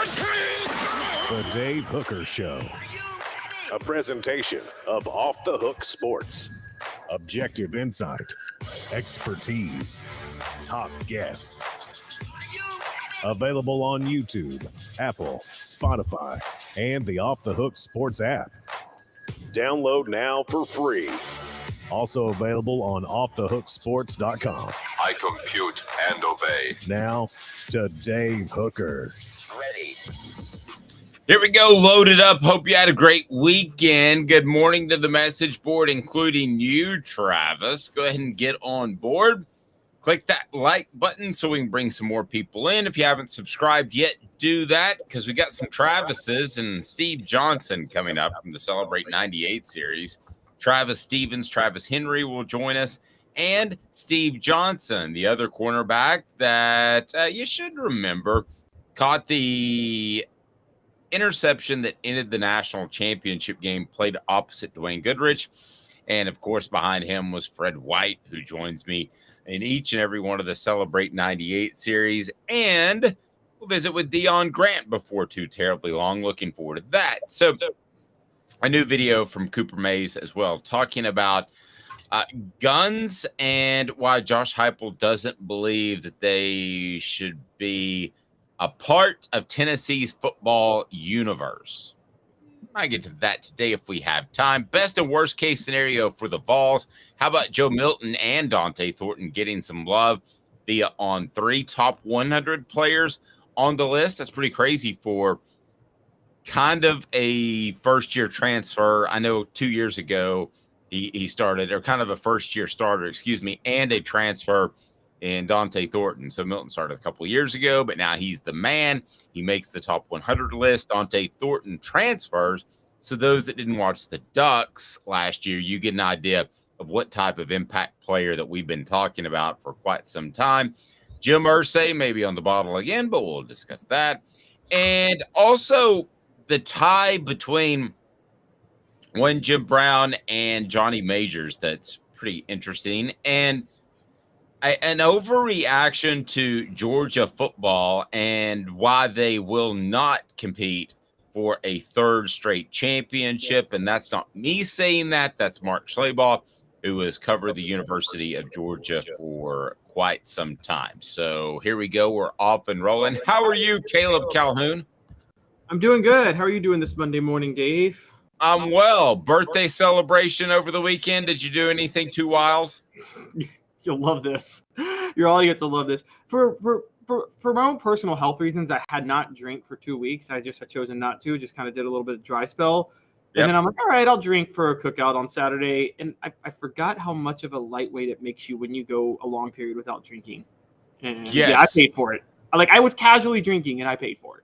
The Dave Hooker Show. A presentation of Off the Hook Sports. Objective insight, expertise, top guests. Available on YouTube, Apple, Spotify, and the Off the Hook Sports app. Download now for free. Also available on offthehooksports.com. I compute and obey. Now to Dave Hooker. Ready. Here we go, loaded up. Hope you had a great weekend. Good morning to the message board, including you, Travis. Go ahead and get on board. Click that like button so we can bring some more people in. If you haven't subscribed yet, do that because we got some Travises and Steve Johnson coming up from the Celebrate 98 series. Travis Stevens, Travis Henry will join us, and Steve Johnson, the other cornerback that you should remember, caught the interception that ended the national championship game, played opposite Dwayne Goodrich. And, of course, behind him was Fred White, who joins me in each and every one of the Celebrate 98 series. And we'll visit with Dion Grant before too terribly long. Looking forward to that. So a new video from Cooper Mays as well, talking about guns and why Josh Heupel doesn't believe that they should be a part of Tennessee's football universe. I get to that today if we have time. Best and worst case scenario for the Vols. How about Joe Milton and Dante Thornton getting some love via on 3 top 100 players on the list? That's pretty crazy for kind of a first-year transfer. I know 2 years ago he started, or kind of a first-year starter, and a transfer in Dante Thornton. So Milton started a couple of years ago, but now he's the man. He makes the top 100 list. Dante Thornton transfers. So those that didn't watch the Ducks last year, you get an idea of what type of impact player that we've been talking about for quite some time. Jim Irsay may be on the bottle again, but we'll discuss that. And also the tie between Jim Brown and Johnny Majors that's pretty interesting. And an overreaction to Georgia football and why they will not compete for a third straight championship. And that's not me saying that. That's Mark Schlabach, who has covered the University of Georgia for quite some time. So here we go. We're off and rolling. How are you, Caleb Calhoun? I'm doing good. How are you doing this Monday morning, Dave? I'm well. Birthday celebration over the weekend. Did you do anything too wild? You'll love this. Your audience will love this. For my own personal health reasons, I had not drank for 2 weeks. I just had chosen not to. Just kind of did a little bit of dry spell. And then I'm like, all right, I'll drink for a cookout on Saturday. And I forgot how much of a lightweight it makes you when you go a long period without drinking. And yeah, I paid for it. I was casually drinking and I paid for it.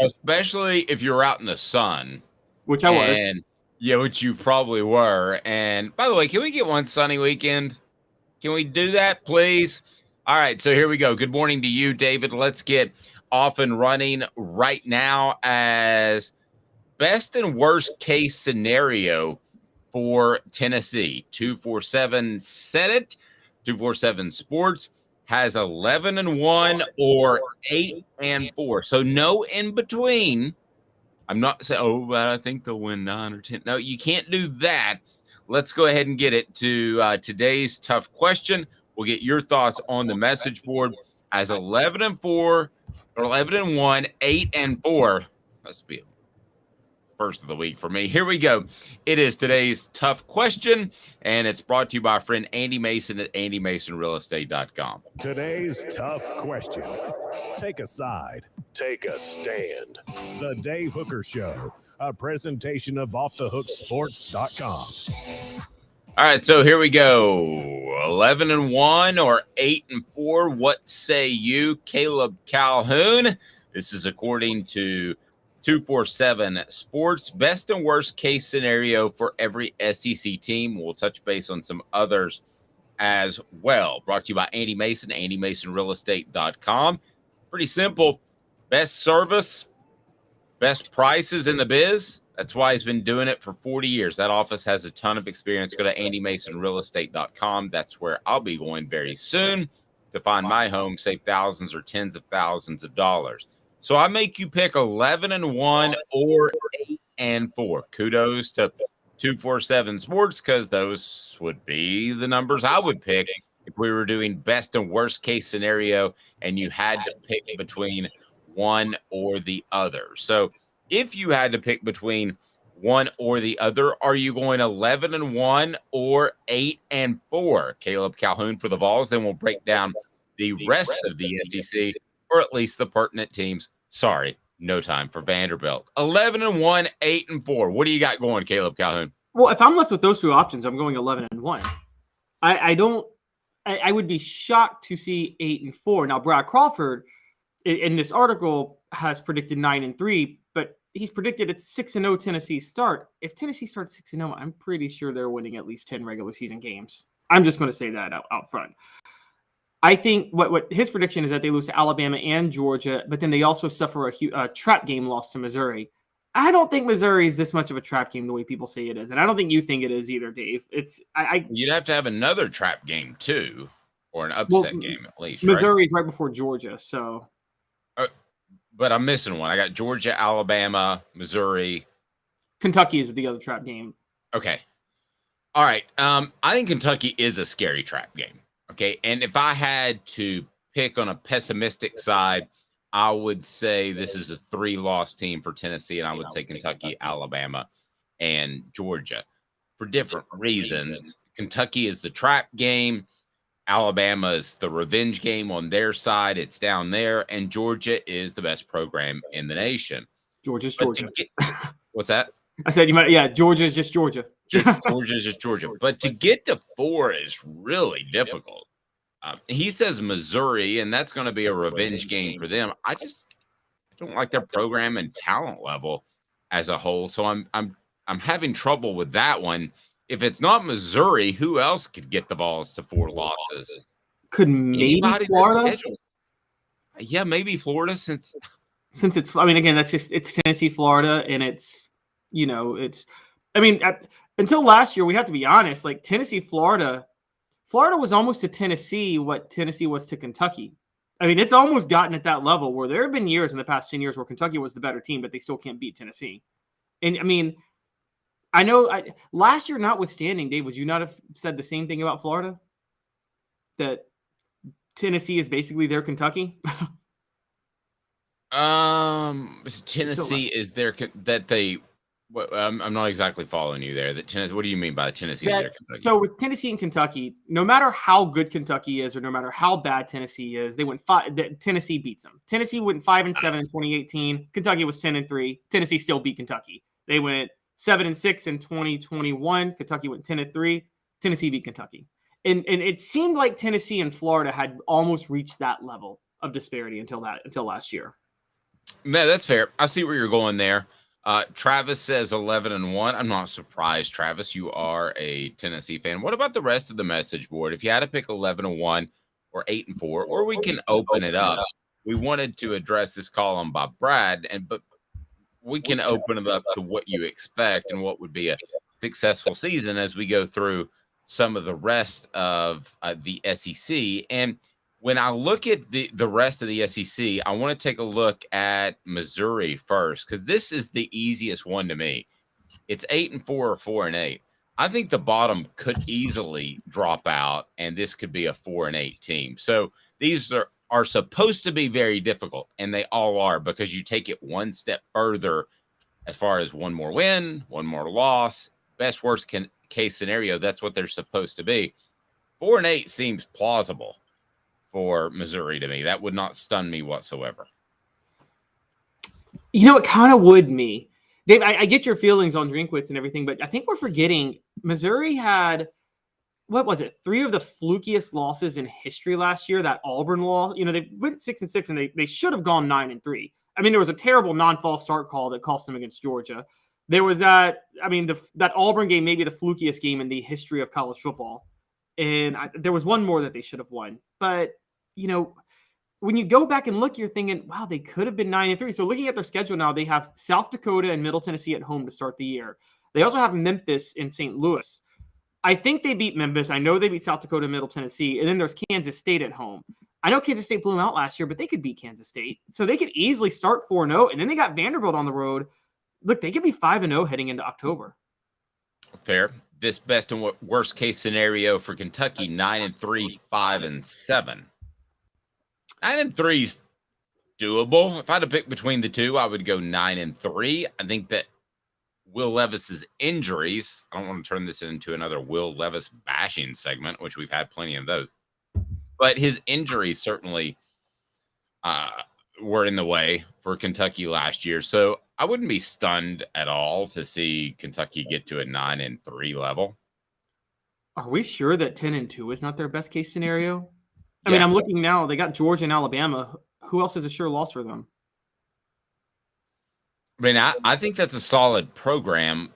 Especially if you're out in the sun. Which I was. Yeah, which you probably were. And by the way, can we get one sunny weekend? Can we do that, please? All right, so here we go. Good morning to you, David. Let's get off and running right now as best and worst case scenario for Tennessee. 247 said it. 247 Sports has 11-1 or 8-4. So no in between. I'm not saying, but I think they'll win 9 or 10. No, you can't do that. Let's go ahead and get it to today's tough question. We'll get your thoughts on the message board as 11-4 or 11-1, 8-4. Must be first of the week for me. Here we go. It is today's tough question, and it's brought to you by our friend Andy Mason at andymasonrealestate.com. Today's tough question. Take a side. Take a stand. The Dave Hooker Show. A presentation of offthehooksports.com. All right, so here we go. 11-1 or 8-4. What say you, Caleb Calhoun? This is according to 247 Sports. Best and worst case scenario for every SEC team. We'll touch base on some others as well. Brought to you by Andy Mason, andymasonrealestate.com. Pretty simple. Best service, best prices in the biz. That's why he's been doing it for 40 years. That office has a ton of experience. Go to andymasonrealestate.com. That's where I'll be going very soon to find my home, save thousands or tens of thousands of dollars. So I make you pick 11-1 or 8-4. Kudos to 247 Sports, because those would be the numbers I would pick if we were doing best and worst case scenario and you had to pick between one or the other. So if you had to pick between one or the other, are you going 11-1 or 8-4? Caleb Calhoun for the Vols. Then we'll break down the rest of the SEC, or at least the pertinent teams. Sorry, no time for Vanderbilt. 11-1, 8-4. What do you got going, Caleb Calhoun? Well, if I'm left with those two options, I'm going 11-1. I would be shocked to see 8-4. Now, Brad Crawford in this article has predicted 9-3, but he's predicted a 6-0 Tennessee start. If Tennessee starts 6-0, I'm pretty sure they're winning at least 10 regular season games. I'm just going to say that out front. I think what his prediction is that they lose to Alabama and Georgia, but then they also suffer a trap game loss to Missouri. I don't think Missouri is this much of a trap game the way people say it is, and I don't think you think it is either, Dave. You'd have to have another trap game too, or an upset game at least. Missouri's right before Georgia, so. But I'm missing one. I got Georgia, Alabama, Missouri. Kentucky is the other trap game. Okay. All right. I think Kentucky is a scary trap game. Okay. And if I had to pick on a pessimistic side, I would say this is a 3-loss team for Tennessee, and I would say Kentucky, Alabama, and Georgia for different reasons. Kentucky is the trap game. Alabama is the revenge game on their side. It's down there. And Georgia is the best program in the nation. Georgia's Georgia. What's that? I said, Georgia's just Georgia. Georgia's just Georgia. But to get to 4 is really difficult. He says Missouri, and that's going to be a revenge game for them. I don't like their program and talent level as a whole. So I'm having trouble with that one. If it's not Missouri, who else could get the Vols to 4 losses? Could maybe Florida? Yeah, maybe Florida since it's. I mean, again, it's Tennessee, Florida, and it's until last year, we have to be honest. Like Tennessee, Florida was almost to Tennessee what Tennessee was to Kentucky. I mean, it's almost gotten at that level where there have been years in the past 10 years where Kentucky was the better team, but they still can't beat Tennessee. And I mean. I know last year notwithstanding, Dave, would you not have said the same thing about Florida? That Tennessee is basically their Kentucky? Tennessee is their that they I'm not exactly following you there. That Tennessee, what do you mean by Tennessee is their Kentucky? So with Tennessee and Kentucky, no matter how good Kentucky is or no matter how bad Tennessee is, they went 5. Tennessee beats them. Tennessee went 5-7 in 2018. Kentucky was 10-3. Tennessee still beat Kentucky. They went 7-6 in 2021. Kentucky went 10-3. Tennessee beat Kentucky. And it seemed like Tennessee and Florida had almost reached that level of disparity until last year. No, that's fair. I see where you're going there. Travis says 11-1. I'm not surprised, Travis. You are a Tennessee fan. What about the rest of the message board? If you had to pick 11-1 or 8-4, or we can open it up. We wanted to address this column by Brad, but we can open it up to what you expect and what would be a successful season as we go through some of the rest of the SEC. And when I look at the rest of the SEC, I want to take a look at Missouri first, because this is the easiest one to me. It's 8-4 or 4-8. I think the bottom could easily drop out, and this could be a 4-8 team. So these are supposed to be very difficult, and they all are, because you take it one step further as far as one more win, one more loss, best worst case scenario. That's what they're supposed to be. 4-8 seems plausible for Missouri to me. That would not stun me whatsoever. It kind of would me. Dave, I get your feelings on Drinkwitz and everything, but I think we're forgetting Missouri had, what was it, 3 of the flukiest losses in history last year, that Auburn loss. They went 6-6, and they should have gone 9-3. I mean, there was a terrible non-false start call that cost them against Georgia. There was that Auburn game, maybe the flukiest game in the history of college football. And there was one more that they should have won. But, when you go back and look, you're thinking, wow, they could have been 9-3. So looking at their schedule now, they have South Dakota and Middle Tennessee at home to start the year. They also have Memphis and St. Louis. I think they beat Memphis. I know they beat South Dakota and Middle Tennessee. And then there's Kansas State at home. I know Kansas State blew them out last year, but they could beat Kansas State. So they could easily start 4-0, and then they got Vanderbilt on the road. Look, they could be 5-0 heading into October. Fair. This best and worst case scenario for Kentucky: 9-3, 5-7. 9-3 is doable. If I had to pick between the two, I would go 9-3. I think that Will Levis's injuries, I don't want to turn this into another Will Levis bashing segment, which we've had plenty of those, but his injuries certainly were in the way for Kentucky last year. So I wouldn't be stunned at all to see Kentucky get to a 9-3 level. Are we sure that 10-2 is not their best case scenario? I mean, I'm looking now. They got Georgia and Alabama. Who else is a sure loss for them? I mean, I think that's a solid program.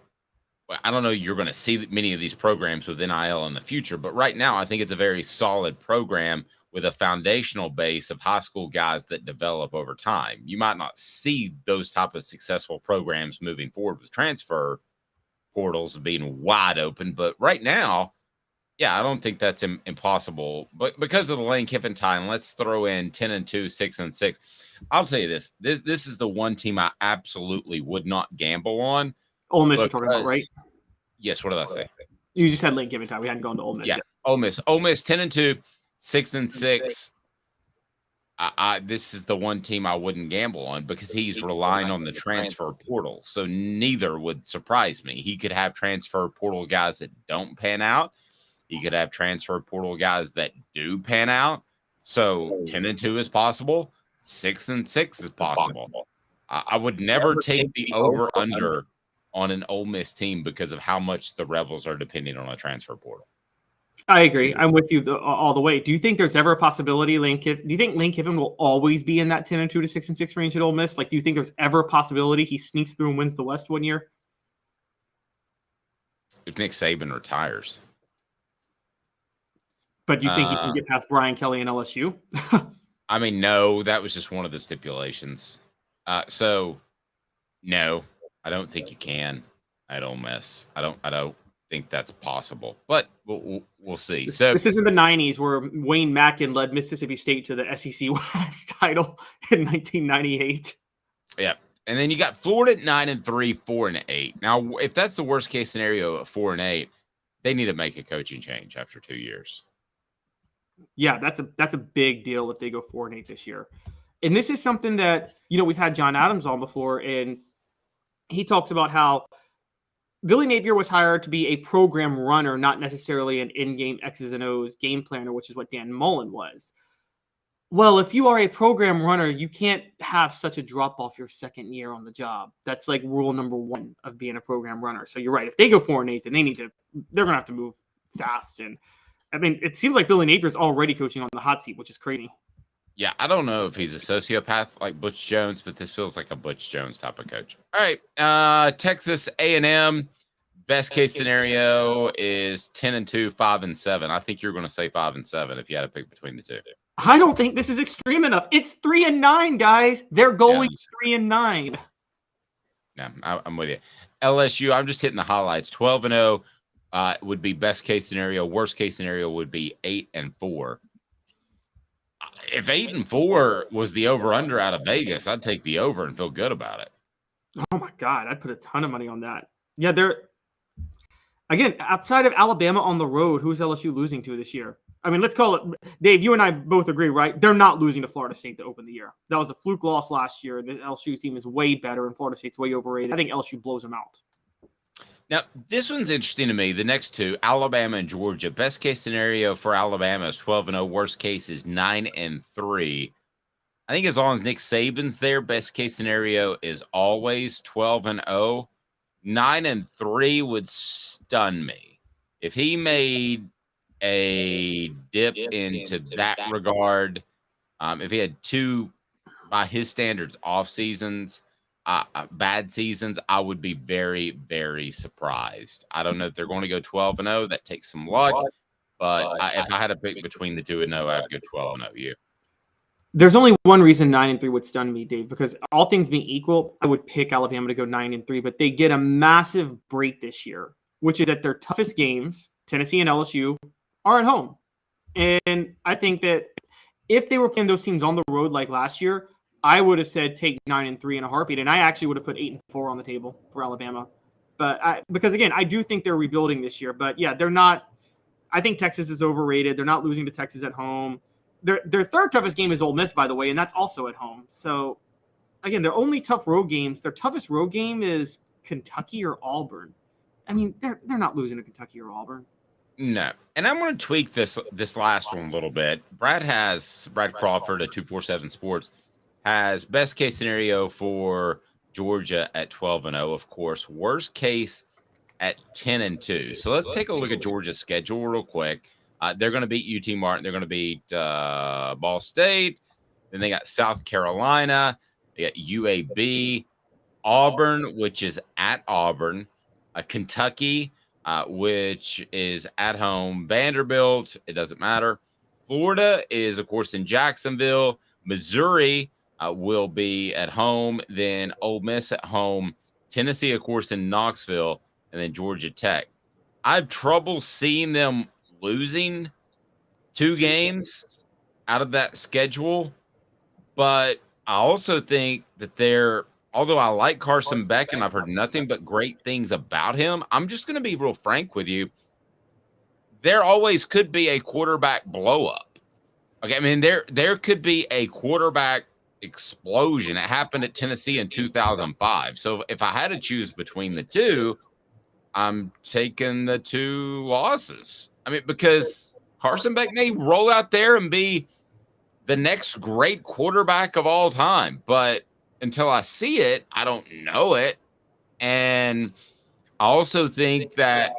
I don't know you're going to see many of these programs with NIL in the future, but right now I think it's a very solid program with a foundational base of high school guys that develop over time. You might not see those type of successful programs moving forward with transfer portals being wide open, but right now, yeah, I don't think that's impossible. But because of the Lane Kiffin time, let's throw in 10-2, 6-6. I'll tell you this. This is the one team I absolutely would not gamble on. Ole Miss you're talking about, right? Yes, what did I say? You just had Lane Kiffin time. We hadn't gone to Ole Miss yet. Ole Miss. Ole Miss 10-2, 6-6. This is the one team I wouldn't gamble on because he's relying on the transfer portal. So neither would surprise me. He could have transfer portal guys that don't pan out. He could have transfer portal guys that do pan out. So 10-2 is possible. 6-6 is possible. I would never take the over-under on an Ole Miss team because of how much the Rebels are depending on a transfer portal. I agree. I'm with you all the way. Do you think there's ever a possibility do you think Lane Kiffin will always be in that 10-2 to 6-6 range at Ole Miss? Like, do you think there's ever a possibility he sneaks through and wins the West one year? If Nick Saban retires. But you think he can get past Brian Kelly and LSU? I mean, no, that was just one of the stipulations. So, no, I don't think you can at Ole Miss. I don't think that's possible, but we'll see. So this isn't the 90s where Wayne Mackin led Mississippi State to the SEC West title in 1998. Yeah. And then you got Florida at 9-3, 4-8. Now, if that's the worst case scenario at 4-8, they need to make a coaching change after 2 years. Yeah, that's a big deal if they go 4-8 this year. And this is something that, we've had John Adams on before, and he talks about how Billy Napier was hired to be a program runner, not necessarily an in-game X's and O's game planner, which is what Dan Mullen was. Well, if you are a program runner, you can't have such a drop-off your second year on the job. That's like rule number one of being a program runner. So you're right. If they go 4-8, then they're going to have to move fast. And I mean, it seems like Billy Napier's already coaching on the hot seat, which is crazy. Yeah, I don't know if he's a sociopath like Butch Jones, but this feels like a Butch Jones type of coach. All right, Texas A&M, best case scenario is 10-2, 5-7. I think you're going to say 5-7 if you had to pick between the two. I don't think this is extreme enough. It's 3-9, guys. They're going 3-9. Yeah, I'm with you. LSU, I'm just hitting the highlights. 12-0 would be best case scenario. Worst case scenario would be 8-4. If 8-4 was the over-under out of Vegas, I'd take the over and feel good about it. Oh, my God. I'd put a ton of money on that. Yeah, again, outside of Alabama on the road, who's LSU losing to this year? I mean, let's call it – Dave, you and I both agree, right? They're not losing to Florida State to open the year. That was a fluke loss last year. The LSU team is way better, and Florida State's way overrated. I think LSU blows them out. Now, this one's interesting to me. The next two, Alabama and Georgia. Best case scenario for Alabama is 12-0. Worst case is 9-3. I think as long as Nick Saban's there, best case scenario is always 12-0. 9-3 would stun me. If he made a dip into that regard, if he had two, by his standards, off seasons, bad seasons, I would be very, very surprised. I don't know if they're going to go 12-0. That takes some luck. But if I had to pick between the 2-0, I'd go 12-0. You? There's only one reason 9-3 would stun me, Dave, because all things being equal, I would pick Alabama to go 9-3. But they get a massive break this year, which is that their toughest games, Tennessee and LSU, are at home. And I think that if they were playing those teams on the road like last year, I would have said take 9-3 in a heartbeat, and I actually would have put 8-4 on the table for Alabama. But because again, I do think they're rebuilding this year. But yeah, they're not. I think Texas is overrated. They're not losing to Texas at home. Their third toughest game is Ole Miss, by the way, and that's also at home. So again, their only tough road games. Their toughest road game is Kentucky or Auburn. I mean, they're not losing to Kentucky or Auburn. No. And I'm going to tweak this last one a little bit. Brad Crawford at 247 Sports has best case scenario for Georgia at 12-0, of course. Worst case at 10-2. So let's take a look at Georgia's schedule real quick. They're going to beat UT Martin. They're going to beat Ball State. Then they got South Carolina. They got UAB, Auburn, which is at Auburn, Kentucky, which is at home, Vanderbilt, it doesn't matter. Florida is, of course, in Jacksonville. Missouri will be at home, then Ole Miss at home, Tennessee, of course, in Knoxville, and then Georgia Tech. I have trouble seeing them losing 2 games out of that schedule, but I also think that although I like Carson Beck and I've heard nothing but great things about him, I'm just going to be real frank with you. There always could be a quarterback blow up. Okay, I mean, there could be a quarterback explosion. It happened at Tennessee in 2005. So if I had to choose between the two, I'm taking the 2 losses. I mean, because Carson Beck may roll out there and be the next great quarterback of all time, but until I see it, I don't know it. And I also think that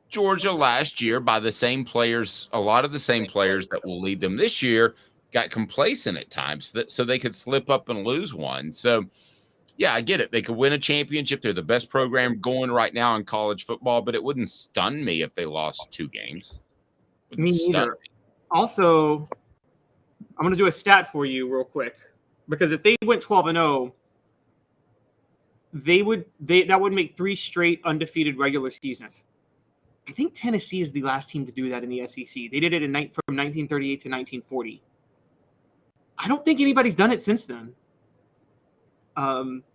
Georgia last year, by the same players, a lot of the same players that will lead them this year, got complacent at times so they could slip up and lose one. So, yeah, I get it. They could win a championship. They're the best program going right now in college football, but it wouldn't stun me if they lost 2 games. Me neither. Also, I'm going to do a stat for you real quick, because if they went 12-0, that would make 3 straight undefeated regular seasons. I think Tennessee is the last team to do that in the SEC. They did it from 1938 to 1940. I don't think anybody's done it since then.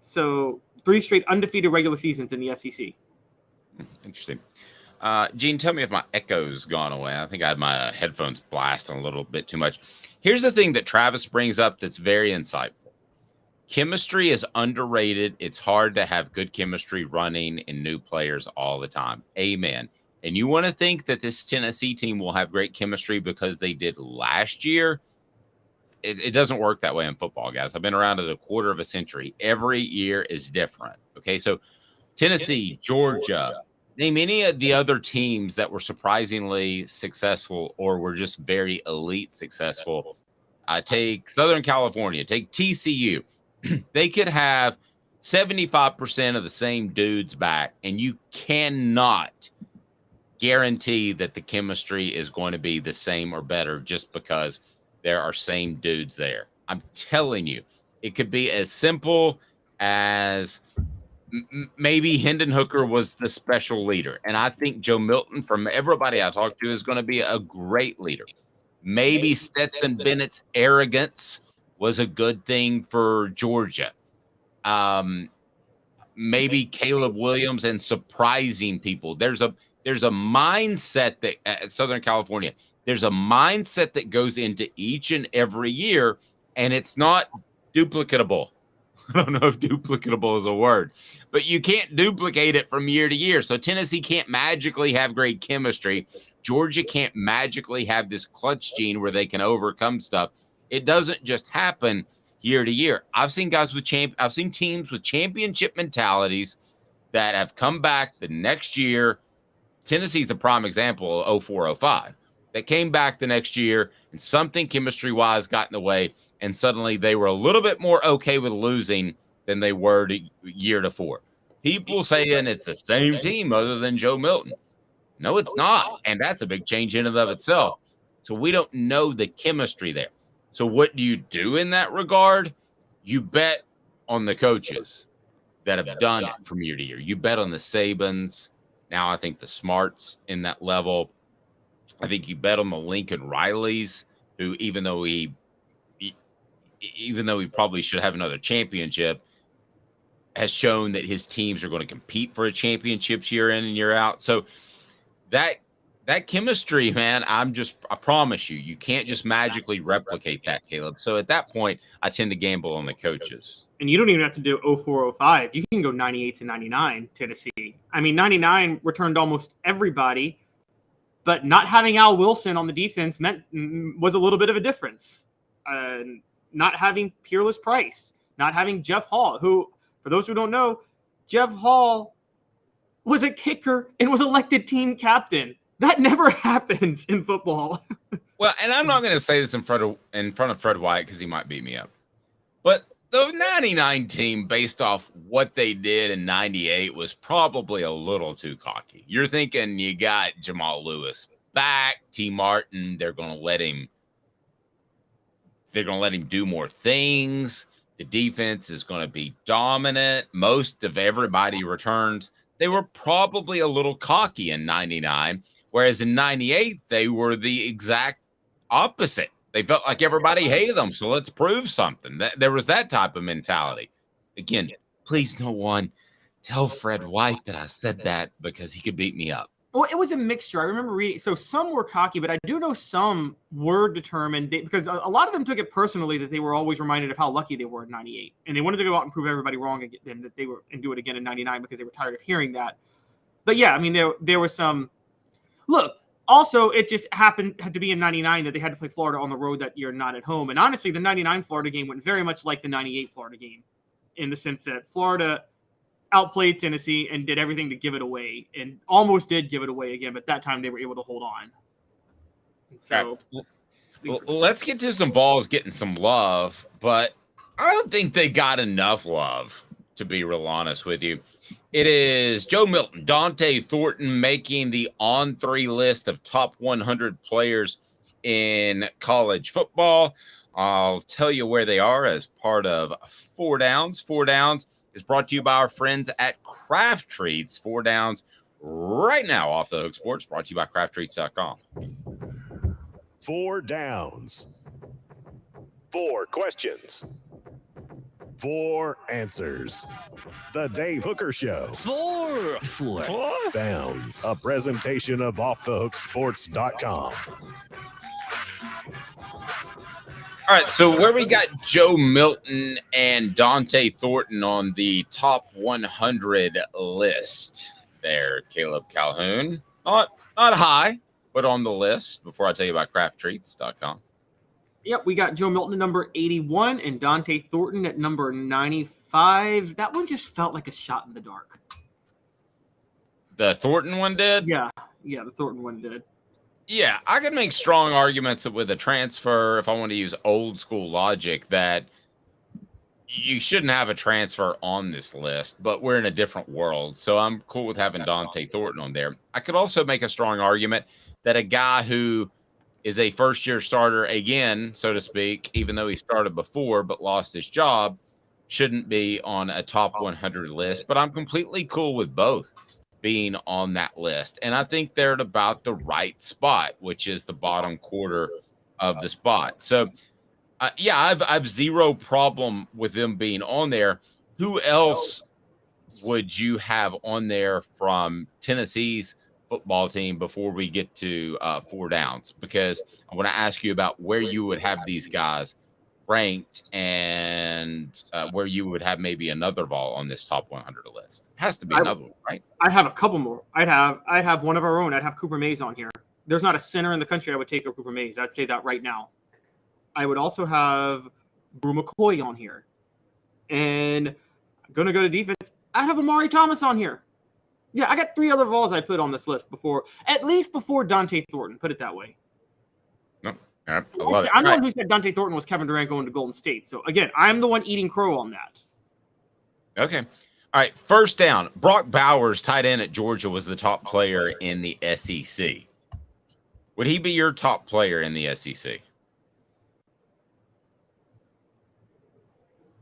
So 3 straight undefeated regular seasons in the SEC. Interesting. Gene, tell me if my echo's gone away. I think I had my headphones blasting a little bit too much. Here's the thing that Travis brings up that's very insightful. Chemistry is underrated. It's hard to have good chemistry running in new players all the time. Amen. And you want to think that this Tennessee team will have great chemistry because they did last year? It doesn't work that way in football, guys. I've been around it a quarter of a century. Every year is different. Okay, so Tennessee, Georgia, name any of the other teams that were surprisingly successful or were just very elite successful. Take Southern California, take TCU. They could have 75% of the same dudes back, and you cannot guarantee that the chemistry is going to be the same or better just because there are same dudes there. I'm telling you, it could be as simple as maybe Hendon Hooker was the special leader. And I think Joe Milton, from everybody I talked to, is going to be a great leader. Maybe Stetson Bennett's arrogance was a good thing for Georgia. Maybe Caleb Williams and surprising people. There's a mindset that at Southern California, there's a mindset that goes into each and every year, and it's not duplicatable. I don't know if duplicatable is a word, but you can't duplicate it from year to year. So Tennessee can't magically have great chemistry. Georgia can't magically have this clutch gene where they can overcome stuff. It doesn't just happen year to year. I've seen teams with championship mentalities that have come back the next year. Tennessee's a prime example of 04-05. That came back the next year and something chemistry-wise got in the way, and suddenly they were a little bit more okay with losing than they were year to 4. People saying it's the same team other than Joe Milton. No, it's not, and that's a big change in and of itself. So we don't know the chemistry there. So what do you do in that regard? You bet on the coaches that have done it from year to year. You bet on the Sabans. Now I think the Smarts in that level. I think you bet on the Lincoln Rileys who even though he probably should have another championship, has shown that his teams are going to compete for a championships year in and year out. So that chemistry, man, I promise you can't just magically replicate that, Caleb. So at that point, I tend to gamble on the coaches. And you don't even have to do 04-05. You can go 98 to 99, Tennessee. I mean, 99 returned almost everybody, but not having Al Wilson on the defense was a little bit of a difference. Not having Peerless Price, not having Jeff Hall, who, for those who don't know, Jeff Hall was a kicker and was elected team captain. That never happens in football. Well, and I'm not going to say this in front of Fred White because he might beat me up. But the 99 team, based off what they did in 98, was probably a little too cocky. You're thinking you got Jamal Lewis back, T. Martin, they're going to let him do more things. The defense is going to be dominant. Most of everybody returns. They were probably a little cocky in 99, whereas in 98, they were the exact opposite. They felt like everybody hated them, so let's prove something. There was that type of mentality. Again, please no one tell Fred White that I said that because he could beat me up. Well, it was a mixture. I remember reading. So some were cocky, but I do know some were determined because a lot of them took it personally that they were always reminded of how lucky they were in 98. And they wanted to go out and prove everybody wrong again, that they were and do it again in 99 because they were tired of hearing that. But yeah, I mean, there was some look. Also, it just had to be in 99 that they had to play Florida on the road that year, not at home. And honestly, the 99 Florida game went very much like the 98 Florida game in the sense that Florida outplayed Tennessee and did everything to give it away and almost did give it away again. But that time they were able to hold on. And so well, let's get to some Vols getting some love, but I don't think they got enough love, to be real honest with you. It is Joe Milton, Dante Thornton making the on-3 list of top 100 players in college football. I'll tell you where they are as part of 4 Downs. 4 Downs is brought to you by our friends at Craft Treats. 4 Downs right now off the Hook Sports, brought to you by crafttreats.com. 4 Downs. 4 questions. 4 answers. The Dave Hooker Show. 4 Downs. A presentation of offthehooksports.com. All right, so where we got Joe Milton and Dante Thornton on the top 100 list there, Caleb Calhoun. Not high, but on the list before I tell you about crafttreats.com. Yep, we got Joe Milton at number 81 and Dante Thornton at number 95. That one just felt like a shot in the dark. The Thornton one did? Yeah, the Thornton one did. Yeah, I could make strong arguments with a transfer, if I want to use old school logic, that you shouldn't have a transfer on this list, but we're in a different world. So I'm cool with having Dante Thornton on there. I could also make a strong argument that a guy who is a first-year starter again, so to speak, even though he started before but lost his job, shouldn't be on a top 100 list. But I'm completely cool with both being on that list. And I think they're at about the right spot, which is the bottom quarter of the spot. So, I've zero problem with them being on there. Who else would you have on there from Tennessee's football team before we get to 4 Downs? Because I want to ask you about where you would have these guys ranked and where you would have maybe another Vol on this top 100 list. It has to be another one, right? I'd have a couple more. I'd have one of our own. I'd have Cooper Mays on here. There's not a center in the country I would take over Cooper Mays. I'd say that right now. I would also have Brew McCoy on here. And I'm going to go to defense. I'd have Amari Thomas on here. Yeah, I got 3 other Vols I put on this list before Dante Thornton, put it that way. No, I love it. I'm the one who said Dante Thornton was Kevin Durant going to Golden State. So, again, I'm the one eating crow on that. Okay. All right, first down. Brock Bowers, tight end at Georgia, was the top player in the SEC. Would he be your top player in the SEC?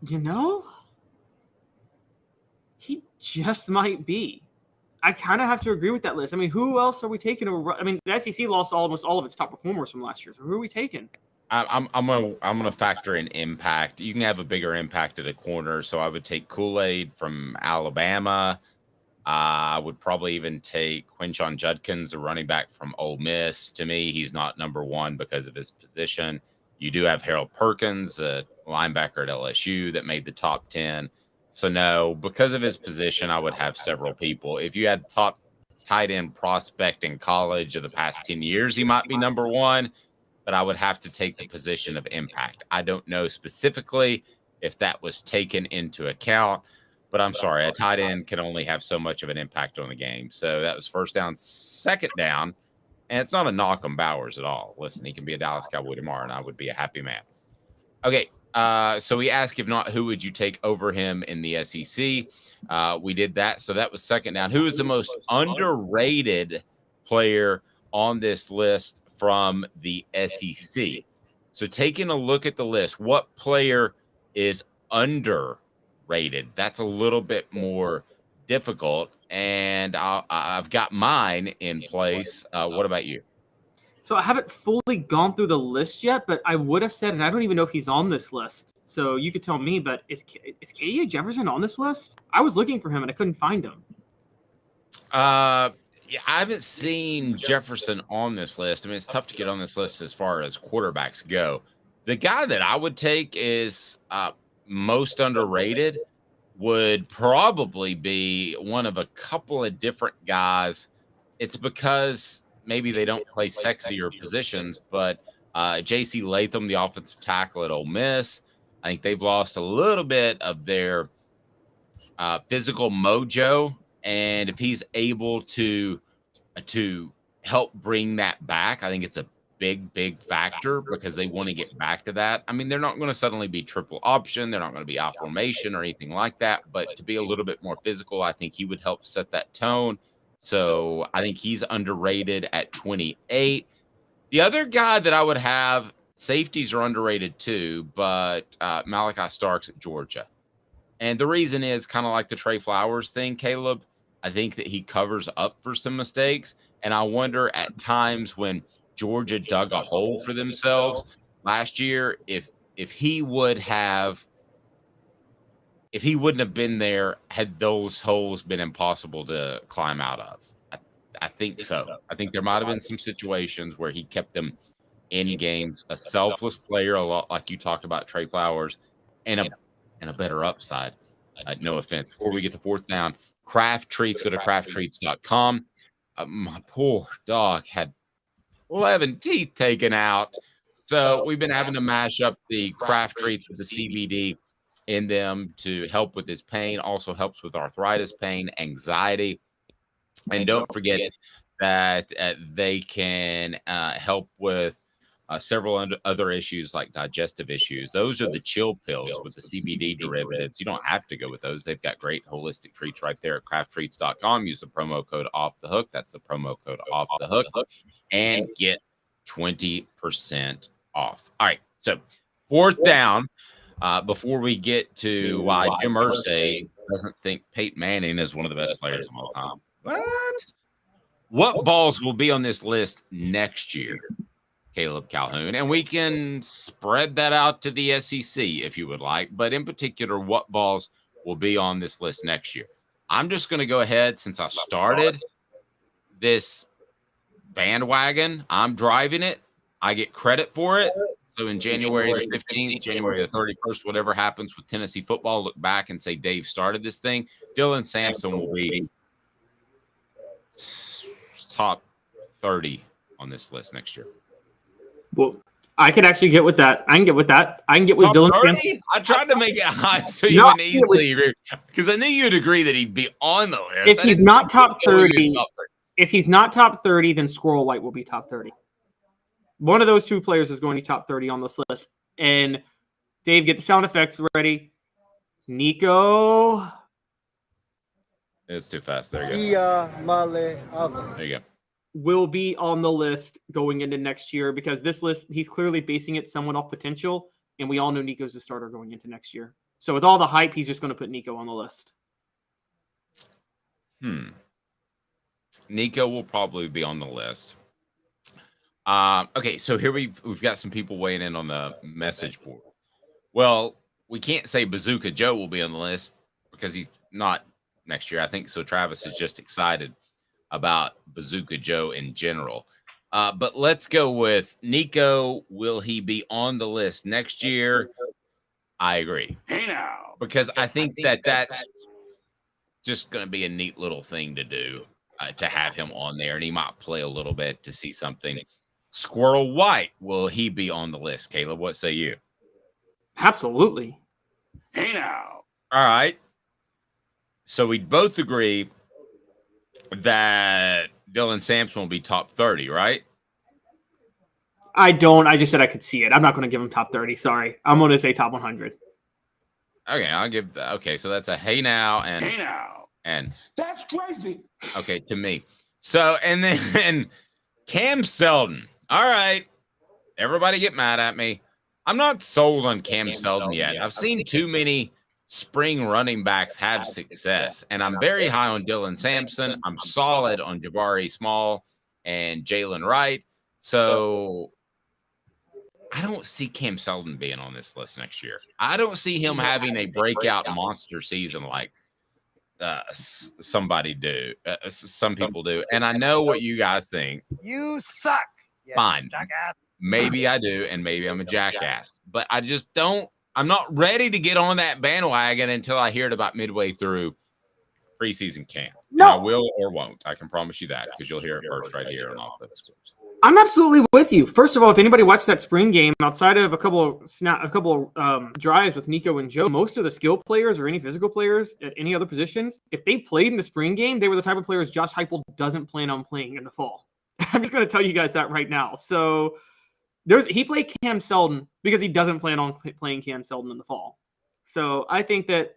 You know, he just might be. I kind of have to agree with that list. I mean, who else are we taking over? I mean, the SEC lost almost all of its top performers from last year. So who are we taking? I'm gonna factor in impact. You can have a bigger impact at a corner, so I would take Kool-Aid from Alabama. I would probably even take Quinshon Judkins, a running back from Ole Miss. To me, he's not number one because of his position. You do have Harold Perkins, a linebacker at LSU that made the top 10. So no, because of his position, I would have several people. If you had top tight end prospect in college of the past 10 years, he might be number one, but I would have to take the position of impact. I don't know specifically if that was taken into account, but I'm sorry, a tight end can only have so much of an impact on the game. So that was first down, second down, and it's not a knock on Bowers at all. Listen, he can be a Dallas Cowboy tomorrow, and I would be a happy man. Okay, so we asked, if not, who would you take over him in the SEC? We did that, so that was second down. Who is the most underrated player on this list from the SEC? So taking a look at the list, what player is underrated? That's a little bit more difficult, and I've got mine in place. What about you? So I haven't fully gone through the list yet, but I would have said, and I don't even know if he's on this list. So you could tell me, but is KJ Jefferson on this list? I was looking for him and I couldn't find him. Yeah, I haven't seen Jefferson on this list. I mean, it's tough to get on this list as far as quarterbacks go. The guy that I would take is most underrated would probably be one of a couple of different guys. It's because maybe they don't play sexier positions, but J.C. Latham, the offensive tackle at Ole Miss, I think they've lost a little bit of their physical mojo. And if he's able to help bring that back, I think it's a big factor because they want to get back to that. I mean, they're not going to suddenly be triple option. They're not going to be out formation or anything like that. But to be a little bit more physical, I think he would help set that tone. So I think he's underrated at 28. The other guy that I would have, safeties are underrated too, but Malachi Starks at Georgia. And the reason is kind of like the Trey Flowers thing, Caleb. I think that he covers up for some mistakes. And I wonder at times when Georgia dug a hole for themselves last year, if he wouldn't have been there, had those holes been impossible to climb out of. I think so. I think there might have been some situations where he kept them in games, a selfless player, a lot like you talked about Trey Flowers, and a better upside. No offense. Before we get to fourth down, Craft Treats, go to crafttreats.com. My poor dog had 11 teeth taken out. So we've been having to mash up the Craft Treats with the CBD in them to help with his pain. Also helps with arthritis pain, anxiety. And don't forget that they can help with several other issues like digestive issues. Those are the chill pills with the CBD derivatives. You don't have to go with those. They've got great holistic treats right there at crafttreats.com. Use the promo code Off the Hook. That's the promo code Off the Hook, and get 20% off. All right. So fourth down, before we get to why Jim Irsay doesn't think Peyton Manning is one of the best players of all time. What Vols will be on this list next year, Caleb Calhoun? And we can spread that out to the SEC if you would like. But in particular, what Vols will be on this list next year? I'm just going to go ahead, since I started this bandwagon, I'm driving it. I get credit for it. So in January the 15th, January the 31st, whatever happens with Tennessee football, look back and say Dave started this thing. Dylan Sampson will be top 30 on this list next year. Well, I can actually get with that. I can get with that. I can get with Dylan Sampson. I tried to make it high so you would easily agree, because I knew you'd agree that he'd be on the list. If he's not top 30, if he's not top 30, then Squirrel White will be top 30. One of those two players is going to be top 30 on this list. And Dave, get the sound effects ready. Nico. It's too fast. There you go. There you go. Will be on the list going into next year, because this list, he's clearly basing it somewhat off potential, and we all know Nico's the starter going into next year. So with all the hype, he's just going to put Nico on the list. Nico will probably be on the list. Okay, so here we've got some people weighing in on the message board. Well, we can't say Bazooka Joe will be on the list because he's not next year. I think so. Travis is just excited about Bazooka Joe in general. But let's go with Nico. Will he be on the list next year? I agree. Hey now. Because I think that's just going to be a neat little thing to do, to have him on there, and he might play a little bit to see something. Squirrel White, will he be on the list, Caleb? What say you? Absolutely. Hey now. All right. So we both agree that Dylan Sampson will be top 30, right? I don't. I just said I could see it. I'm not going to give him top 30. Sorry. I'm going to say top 100. Okay, I'll give. Okay, so that's a hey now and Hey now. And that's crazy. Okay, to me. So and then Cam Seldon. All right, everybody get mad at me. I'm not sold on Cam Seldon yet. I've seen too many spring running backs have success, and I'm very high on Dylan Sampson. I'm solid on Jabari Small and Jalen Wright. So I don't see Cam Seldon being on this list next year. I don't see him having a breakout monster season like some people do. And I know what you guys think. You suck. Fine. Jackass. Maybe I do, and maybe I'm a jackass. But I just don't. I'm not ready to get on that bandwagon until I hear it about midway through preseason camp. No. And I will or won't. I can promise you that because you'll hear it first right here on Off the Scores. I'm absolutely with you. First of all, if anybody watched that spring game, outside of a couple drives with Nico and Joe, most of the skill players or any physical players at any other positions, if they played in the spring game, they were the type of players Josh Heupel doesn't plan on playing in the fall. I'm just going to tell you guys that right now. So he played Cam Seldon because he doesn't plan on playing Cam Seldon in the fall. So I think that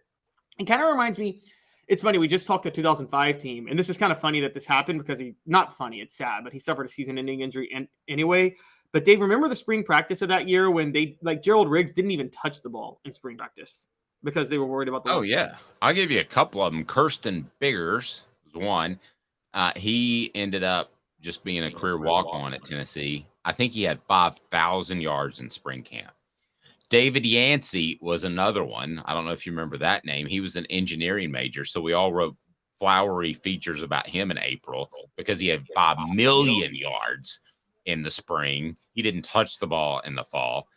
it kind of reminds me. It's funny, we just talked the 2005 team, and this is kind of funny that this happened because not funny, it's sad, but he suffered a season-ending injury anyway. But Dave, remember the spring practice of that year when Gerald Riggs didn't even touch the ball in spring practice because they were worried about the Oh, yeah. I'll give you a couple of them. Kirsten Biggers was one. He ended up just being a career walk-on at Tennessee. I think he had 5,000 yards in spring camp. David Yancey was another one. I don't know if you remember that name. He was an engineering major, so we all wrote flowery features about him in April because he had 5 million yards in the spring. He didn't touch the ball in the fall.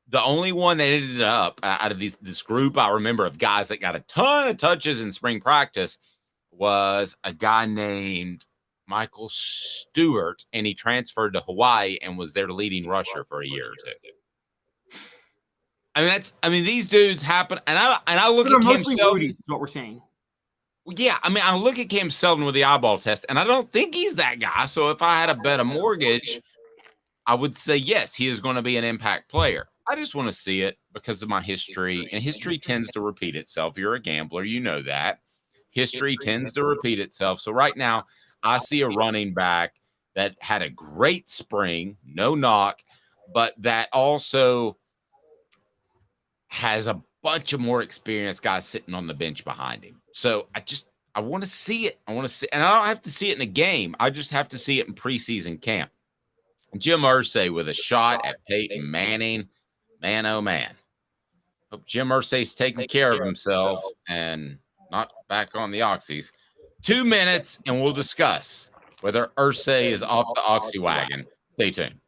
The only one that ended up out of this group I remember of guys that got a ton of touches in spring practice was a guy named Michael Stewart, and he transferred to Hawaii and was their leading rusher for a year or two. These dudes happen, and I look at Cam Seldon. Is what we're saying. Yeah, I look at Cam Seldon with the eyeball test, and I don't think he's that guy. So if I had to bet a mortgage, I would say yes, he is going to be an impact player. I just want to see it because of my history, and history tends to repeat itself. You're a gambler, you know that. History tends to repeat itself. So right now, I see a running back that had a great spring, no knock, but that also has a bunch of more experienced guys sitting on the bench behind him. So I want to see it. And I don't have to see it in a game. I just have to see it in preseason camp. Jim Irsay with a shot at Peyton Manning. Man, oh man. Hope Jim Irsay's taking care of himself and not back on the oxys. 2 minutes and we'll discuss whether Irsay is off the oxy wagon. Stay tuned.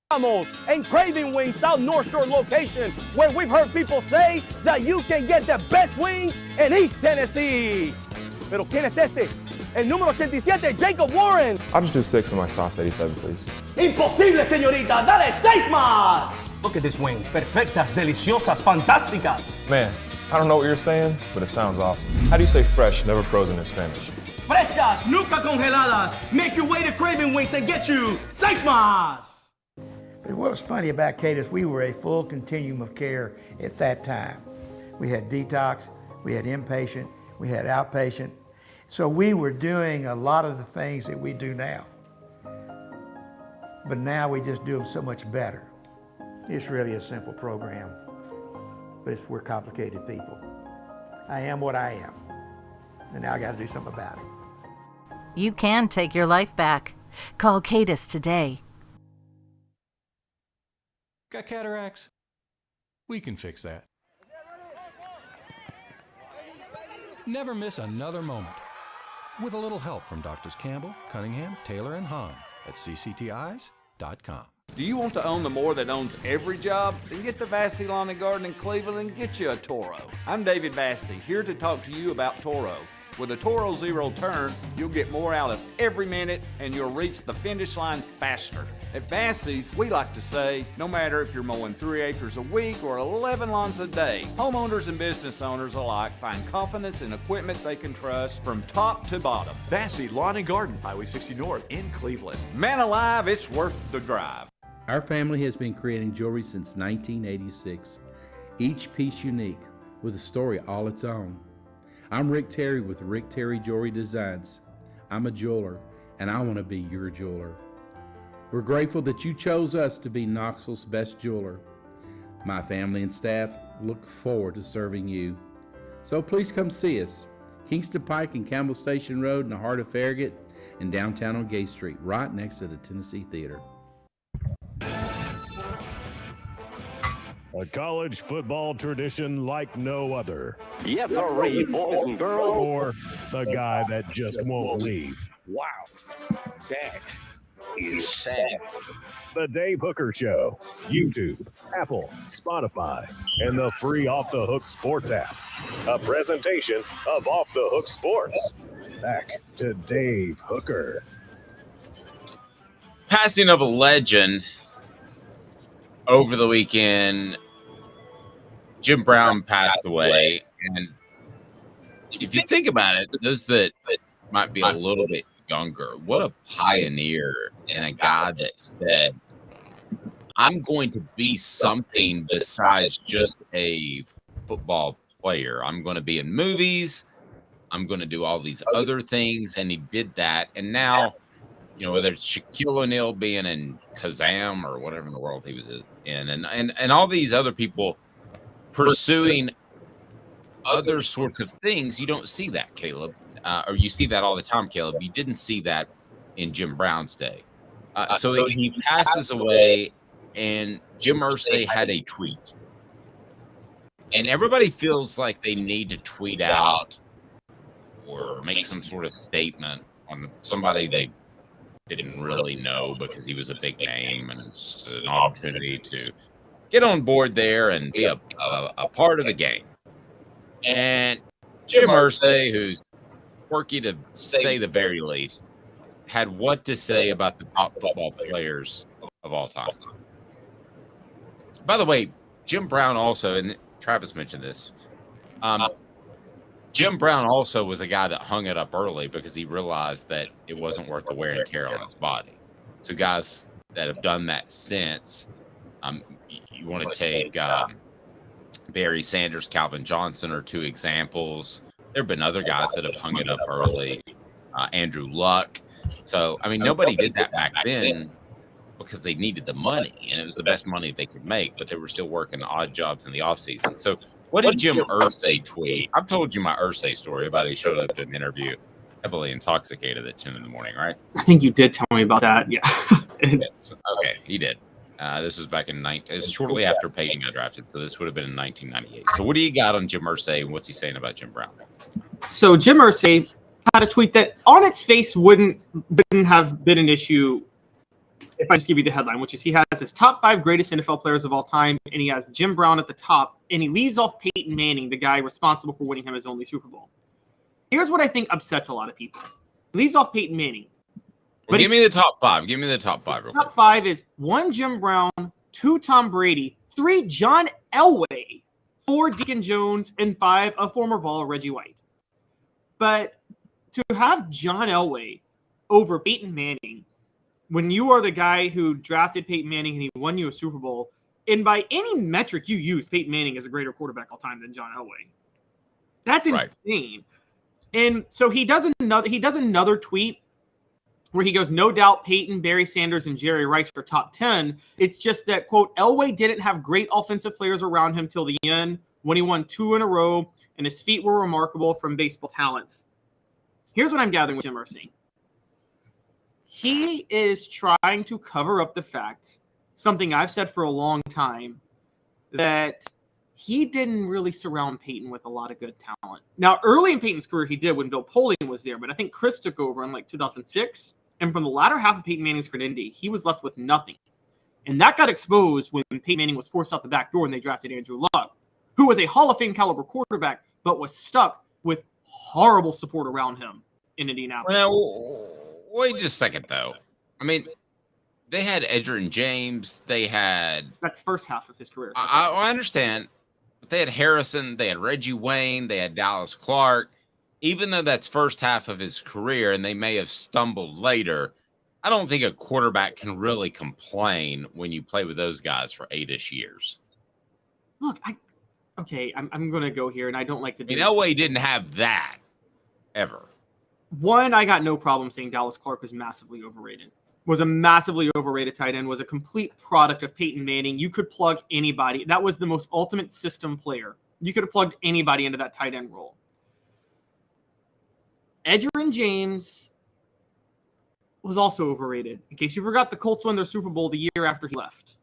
And Craving Wings South North Shore location, where we've heard people say that you can get the best wings in East Tennessee. Pero ¿quién es este? El número 87, Jacob Warren. I'll just do 6 of my sauce 87, please. Imposible, señorita. Dale 6 más. Look at these wings. Perfectas, deliciosas, fantásticas. Man, I don't know what you're saying, but it sounds awesome. How do you say fresh, never frozen in Spanish? Frescas, nunca congeladas. Make your way to Craving Wings and get you 6 más. What was funny about Kate is we were a full continuum of care at that time. We had detox, we had inpatient, we had outpatient. So we were doing a lot of the things that we do now. But now we just do them so much better. It's really a simple program, but we're complicated people. I am what I am, and now I got to do something about it. You can take your life back. Call Cadis today. Got cataracts? We can fix that. Never miss another moment. With a little help from Doctors Campbell, Cunningham, Taylor, and Hahn at cctis.com. Do you want to own the more that owns every job? Then get to Vassey Lawn and Garden in Cleveland and get you a Toro. I'm David Vassey, here to talk to you about Toro. With a Toro Zero Turn, you'll get more out of every minute and you'll reach the finish line faster. At Vassey's, we like to say, no matter if you're mowing 3 acres a week or 11 lawns a day, homeowners and business owners alike find confidence in equipment they can trust from top to bottom. Vassey Lawn and Garden, Highway 60 North in Cleveland. Man alive, it's worth the drive. Our family has been creating jewelry since 1986, each piece unique with a story all its own. I'm Rick Terry with Rick Terry Jewelry Designs. I'm a jeweler, and I want to be your jeweler. We're grateful that you chose us to be Knoxville's best jeweler. My family and staff look forward to serving you. So please come see us. Kingston Pike and Campbell Station Road in the heart of Farragut and downtown on Gay Street, right next to the Tennessee Theater. A college football tradition like no other. Yes, sir, boys and girls. Or the guy that just won't leave. Wow, that is sad. The Dave Hooker Show. YouTube, Apple, Spotify, and the free Off the Hook Sports app. A presentation of Off the Hook Sports. Back to Dave Hooker. Passing of a legend over the weekend. Jim Brown passed away, and if you think about it, those that might be a little bit younger, what a pioneer and a guy that said, I'm going to be something besides just a football player. I'm going to be in movies. I'm going to do all these other things, and he did that. And now, you know, whether it's Shaquille O'Neal being in Kazam or whatever in the world he was in, and all these other people pursuing other sorts of things, you don't see that, Caleb. Or you see that all the time, Caleb. You didn't see that in Jim Brown's day. So he passes away, and Jim Irsay had a tweet. And everybody feels like they need to tweet out or make some sort of statement on somebody they didn't really know because he was a big name, and it's an opportunity to get on board there and be a part of the game. And Jim Irsay, who's quirky to say the very least, had what to say about the top football players of all time. By the way, Jim Brown also, and Travis mentioned this, Jim Brown also was a guy that hung it up early because he realized that it wasn't worth the wear and tear on his body. So guys that have done that since, you want to take Barry Sanders, Calvin Johnson are two examples. There have been other guys that have hung it up early. Andrew Luck. So, I mean, nobody did that back then because they needed the money, and it was the best money they could make, but they were still working odd jobs in the offseason. So what did Jim Irsay tweet? I've told you my Irsay story about he showed up to an interview heavily intoxicated at 10 in the morning, right? I think you did tell me about that. Yeah. Yes. Okay, he did. This was back in shortly after Peyton got drafted, so this would have been in 1998. So what do you got on Jim Irsay, and what's he saying about Jim Brown? So Jim Irsay had a tweet that on its face wouldn't have been an issue if I just give you the headline, which is he has his top 5 greatest NFL players of all time, and he has Jim Brown at the top, and he leaves off Peyton Manning, the guy responsible for winning him his only Super Bowl. Here's what I think upsets a lot of people. He leaves off Peyton Manning. Well, give me the top 5. Give me the top 5 real quick. Top 5 is 1 Jim Brown, 2 Tom Brady, 3 John Elway, 4 Deacon Jones, and 5 a former Vol, Reggie White. But to have John Elway over Peyton Manning, when you are the guy who drafted Peyton Manning and he won you a Super Bowl, and by any metric you use, Peyton Manning is a greater quarterback all time than John Elway. That's insane. Right. And so he does another tweet where he goes, no doubt Peyton, Barry Sanders, and Jerry Rice for top 10. It's just that, quote, Elway didn't have great offensive players around him till the end when he won 2 in a row, and his feet were remarkable from baseball talents. Here's what I'm gathering with Jim Irsay. he is trying to cover up the fact, something I've said for a long time, that he didn't really surround Peyton with a lot of good talent. Now, early in Peyton's career, he did when Bill Polian was there, but I think Chris took over in like 2006. And from the latter half of Peyton Manning's career in Indy, he was left with nothing. And that got exposed when Peyton Manning was forced out the back door and they drafted Andrew Luck, who was a Hall of Fame caliber quarterback, but was stuck with horrible support around him in Indianapolis. Well, wait just a second, though. I mean, they had Edgerrin James. They had... That's first half of his career. I understand. But they had Harrison. They had Reggie Wayne. They had Dallas Clark. Even though that's first half of his career and they may have stumbled later, I don't think a quarterback can really complain when you play with those guys for 8-ish years. Look, I'm going to go here, and I don't like to do it. Elway didn't have that ever. One, I got no problem saying Dallas Clark was massively overrated. Was a massively overrated tight end, was a complete product of Peyton Manning. You could plug anybody. That was the most ultimate system player. You could have plugged anybody into that tight end role. Edgerrin James was also overrated. In case you forgot, the Colts won their Super Bowl the year after he left.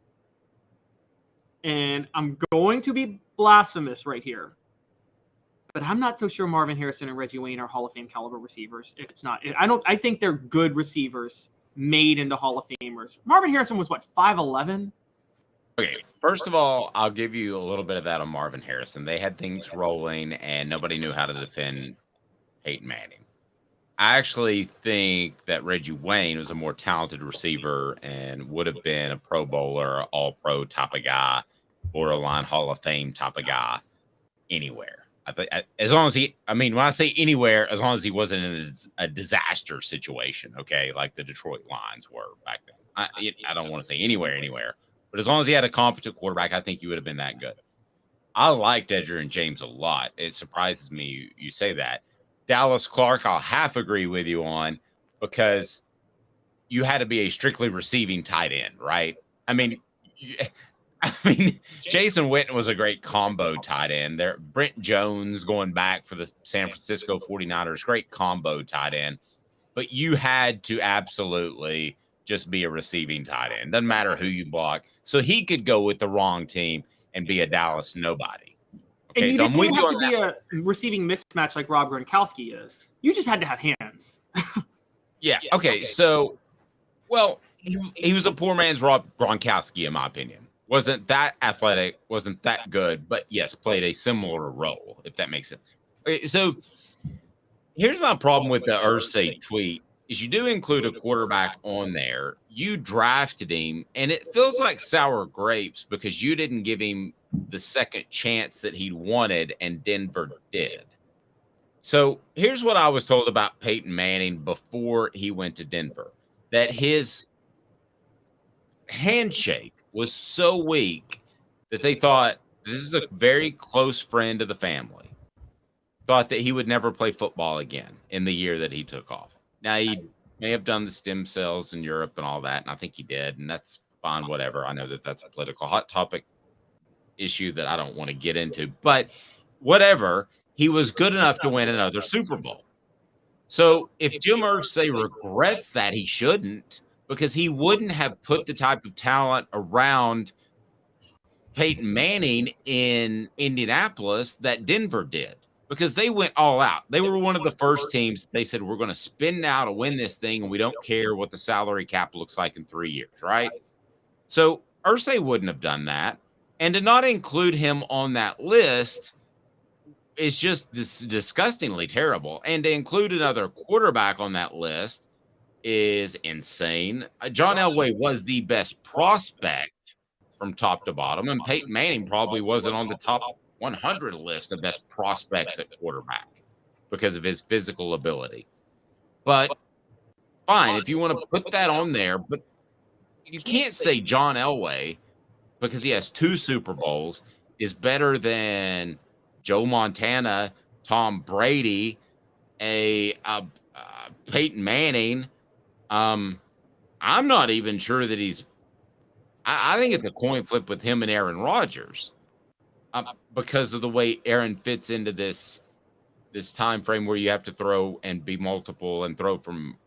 And I'm going to be blasphemous right here, but I'm not so sure Marvin Harrison and Reggie Wayne are Hall of Fame caliber receivers. If it's not, I think they're good receivers made into Hall of Famers. Marvin Harrison was what, 5'11"? Okay, first of all, I'll give you a little bit of that on Marvin Harrison. They had things rolling and nobody knew how to defend Peyton Manning. I actually think that Reggie Wayne was a more talented receiver and would have been a Pro Bowler, All-Pro type of guy, borderline Hall of Fame type of guy anywhere. I think as long as when I say anywhere, as long as he wasn't in a disaster situation, okay, like the Detroit Lions were back then. I don't want to say anywhere, but as long as he had a competent quarterback, I think he would have been that good. I liked Edgerrin James a lot. It surprises me you say that. Dallas Clark, I'll half agree with you on, because you had to be a strictly receiving tight end, right? I mean, Jason Witten was a great combo tight end. There, Brent Jones going back for the San Francisco 49ers, great combo tight end. But you had to absolutely just be a receiving tight end. Doesn't matter who you block. So he could go with the wrong team and be a Dallas nobody. Okay, and you so didn't even have to be a receiving mismatch like Rob Gronkowski is. You just had to have hands. Yeah. Okay. So, well, he was a poor man's Rob Gronkowski, in my opinion. Wasn't that athletic, wasn't that good, but yes, played a similar role, if that makes sense. Okay, so here's my problem with the Irsay tweet is you do include a quarterback on there. You drafted him, and it feels like sour grapes because you didn't give him the second chance that he wanted, and Denver did. So here's what I was told about Peyton Manning before he went to Denver, that his handshake was so weak that they thought this is a very close friend of the family. Thought that he would never play football again in the year that he took off. Now, he may have done the stem cells in Europe and all that, and I think he did, and that's fine, whatever. I know that that's a political hot topic issue that I don't want to get into, but whatever, he was good enough to win another Super Bowl. So if Jim Irsay regrets that, he shouldn't, because he wouldn't have put the type of talent around Peyton Manning in Indianapolis that Denver did, because they went all out. They were one of the first teams. They said, we're going to spend now to win this thing, and we don't care what the salary cap looks like in 3 years, right? So Irsay wouldn't have done that. And to not include him on that list is just disgustingly terrible. And to include another quarterback on that list is insane. John Elway was the best prospect from top to bottom, and Peyton Manning probably wasn't on the top 100 list of best prospects at quarterback because of his physical ability. But fine, if you want to put that on there, but you can't say John Elway, because he has 2 Super Bowls, is better than Joe Montana, Tom Brady, Peyton Manning. I'm not even sure that he's – I think it's a coin flip with him and Aaron Rodgers because of the way Aaron fits into this time frame where you have to throw and be multiple and throw from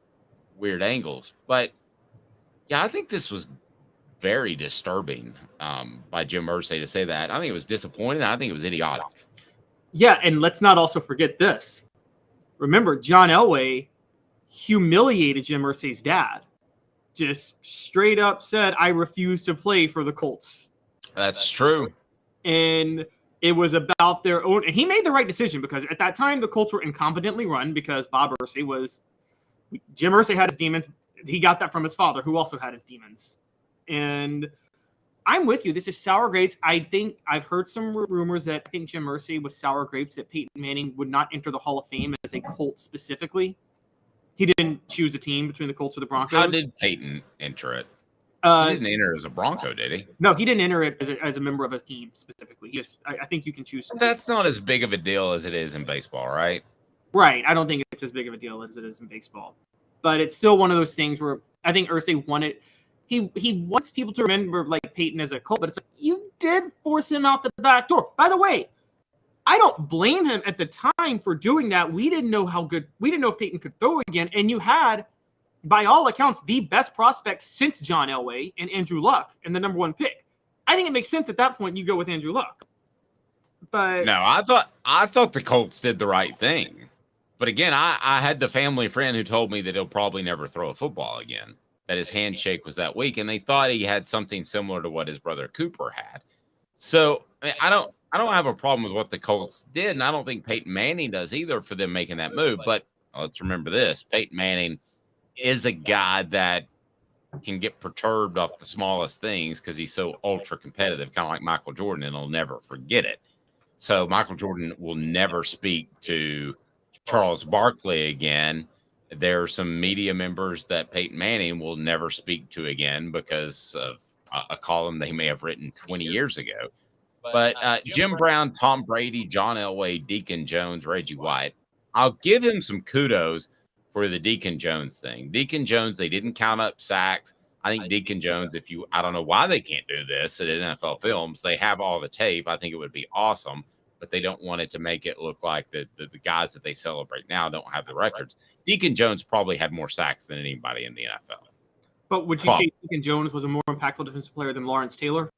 weird angles. But yeah, I think this was very disturbing by Jim Irsay to say that. I think it was disappointing. I think it was idiotic. Yeah, and let's not also forget this. Remember, John Elway humiliated Jim Irsay's dad. Just straight up said, I refuse to play for the Colts. That's true. And it was about their own. And he made the right decision because at that time, the Colts were incompetently run because Bob Irsay was. Jim Irsay had his demons. He got that from his father, who also had his demons. And I'm with you. This is sour grapes. I think I've heard some rumors that I think Jim Irsay was sour grapes that Peyton Manning would not enter the Hall of Fame as a Colt specifically. He didn't choose a team between the Colts or the Broncos. How did Peyton enter it? He didn't enter as a Bronco, did he? No, he didn't enter it as a member of a team specifically. I think you can choose. That's not as big of a deal as it is in baseball, right? Right. I don't think it's as big of a deal as it is in baseball. But it's still one of those things where I think Irsay wanted. He wants people to remember like Peyton as a Colt, but it's like you did force him out the back door. By the way, I don't blame him at the time for doing that. We didn't know if Peyton could throw again. And you had, by all accounts, the best prospect since John Elway and Andrew Luck and the number one pick. I think it makes sense at that point you go with Andrew Luck. But no, I thought the Colts did the right thing. But again, I had the family friend who told me that he'll probably never throw a football again, that his handshake was that weak, and they thought he had something similar to what his brother Cooper had. So I don't have a problem with what the Colts did, and I don't think Peyton Manning does either for them making that move. But let's remember this. Peyton Manning is a guy that can get perturbed off the smallest things because he's so ultra competitive, kind of like Michael Jordan, and he'll never forget it. So Michael Jordan will never speak to Charles Barkley again. There are some media members that Peyton Manning will never speak to again because of a column they may have written 20 years ago. But Jim Brown, Tom Brady, John Elway, Deacon Jones, Reggie White, I'll give him some kudos for the Deacon Jones thing. Deacon Jones, they didn't count up sacks. I think Deacon Jones, I don't know why they can't do this at NFL Films. They have all the tape. I think it would be awesome, but they don't want it to make it look like the guys that they celebrate now don't have the records. Deacon Jones probably had more sacks than anybody in the NFL. But would you say Deacon Jones was a more impactful defensive player than Lawrence Taylor?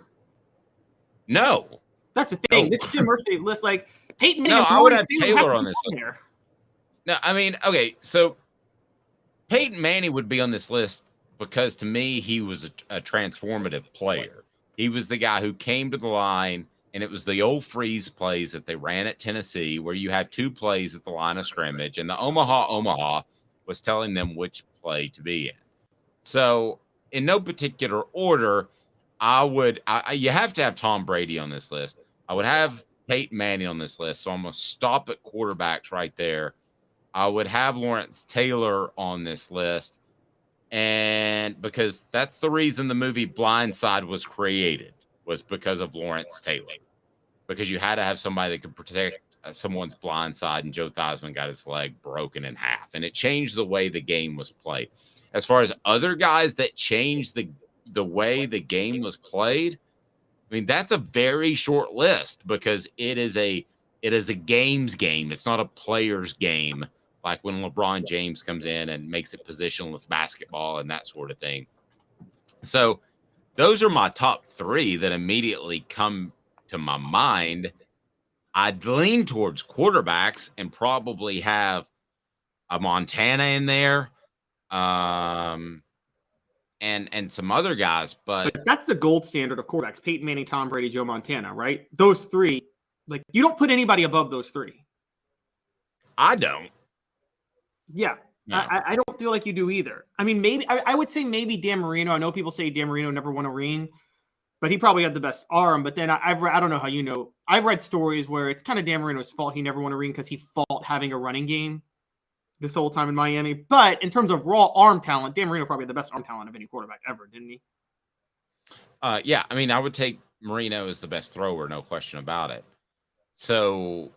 No. That's the thing. No. This Jim Irsay list, like Peyton Manning. No, I would have Taylor on this list. No, I mean, okay, so Peyton Manning would be on this list because to me, he was a transformative player. He was the guy who came to the line, and it was the old freeze plays that they ran at Tennessee where you have two plays at the line of scrimmage, and the Omaha was telling them which play to be in. So in no particular order, you have to have Tom Brady on this list. I would have Peyton Manning on this list, so I'm going to stop at quarterbacks right there. I would have Lawrence Taylor on this list, and because that's the reason the movie Blind Side was created, was because of Lawrence Taylor, because you had to have somebody that could protect someone's blind side, and Joe Theismann got his leg broken in half, and it changed the way the game was played. As far as other guys that changed the way the game was played, I mean, that's a very short list because it is a game's game. It's not a player's game, like when LeBron James comes in and makes it positionless basketball and that sort of thing. So those are my top three that immediately come to my mind. I'd lean towards quarterbacks and probably have a Montana in there. And some other guys, but that's the gold standard of quarterbacks: Peyton Manning, Tom Brady, Joe Montana, right? Those three, like you don't put anybody above those three. I don't. Yeah, no. I don't feel like you do either. I mean, maybe I would say maybe Dan Marino. I know people say Dan Marino never won a ring, but he probably had the best arm. But then I don't know how you know. I've read stories where it's kind of Dan Marino's fault he never won a ring because he fought having a running game this whole time in Miami. But in terms of raw arm talent, Dan Marino probably had the best arm talent of any quarterback ever, didn't he? Yeah, I mean, I would take Marino as the best thrower, no question about it. So,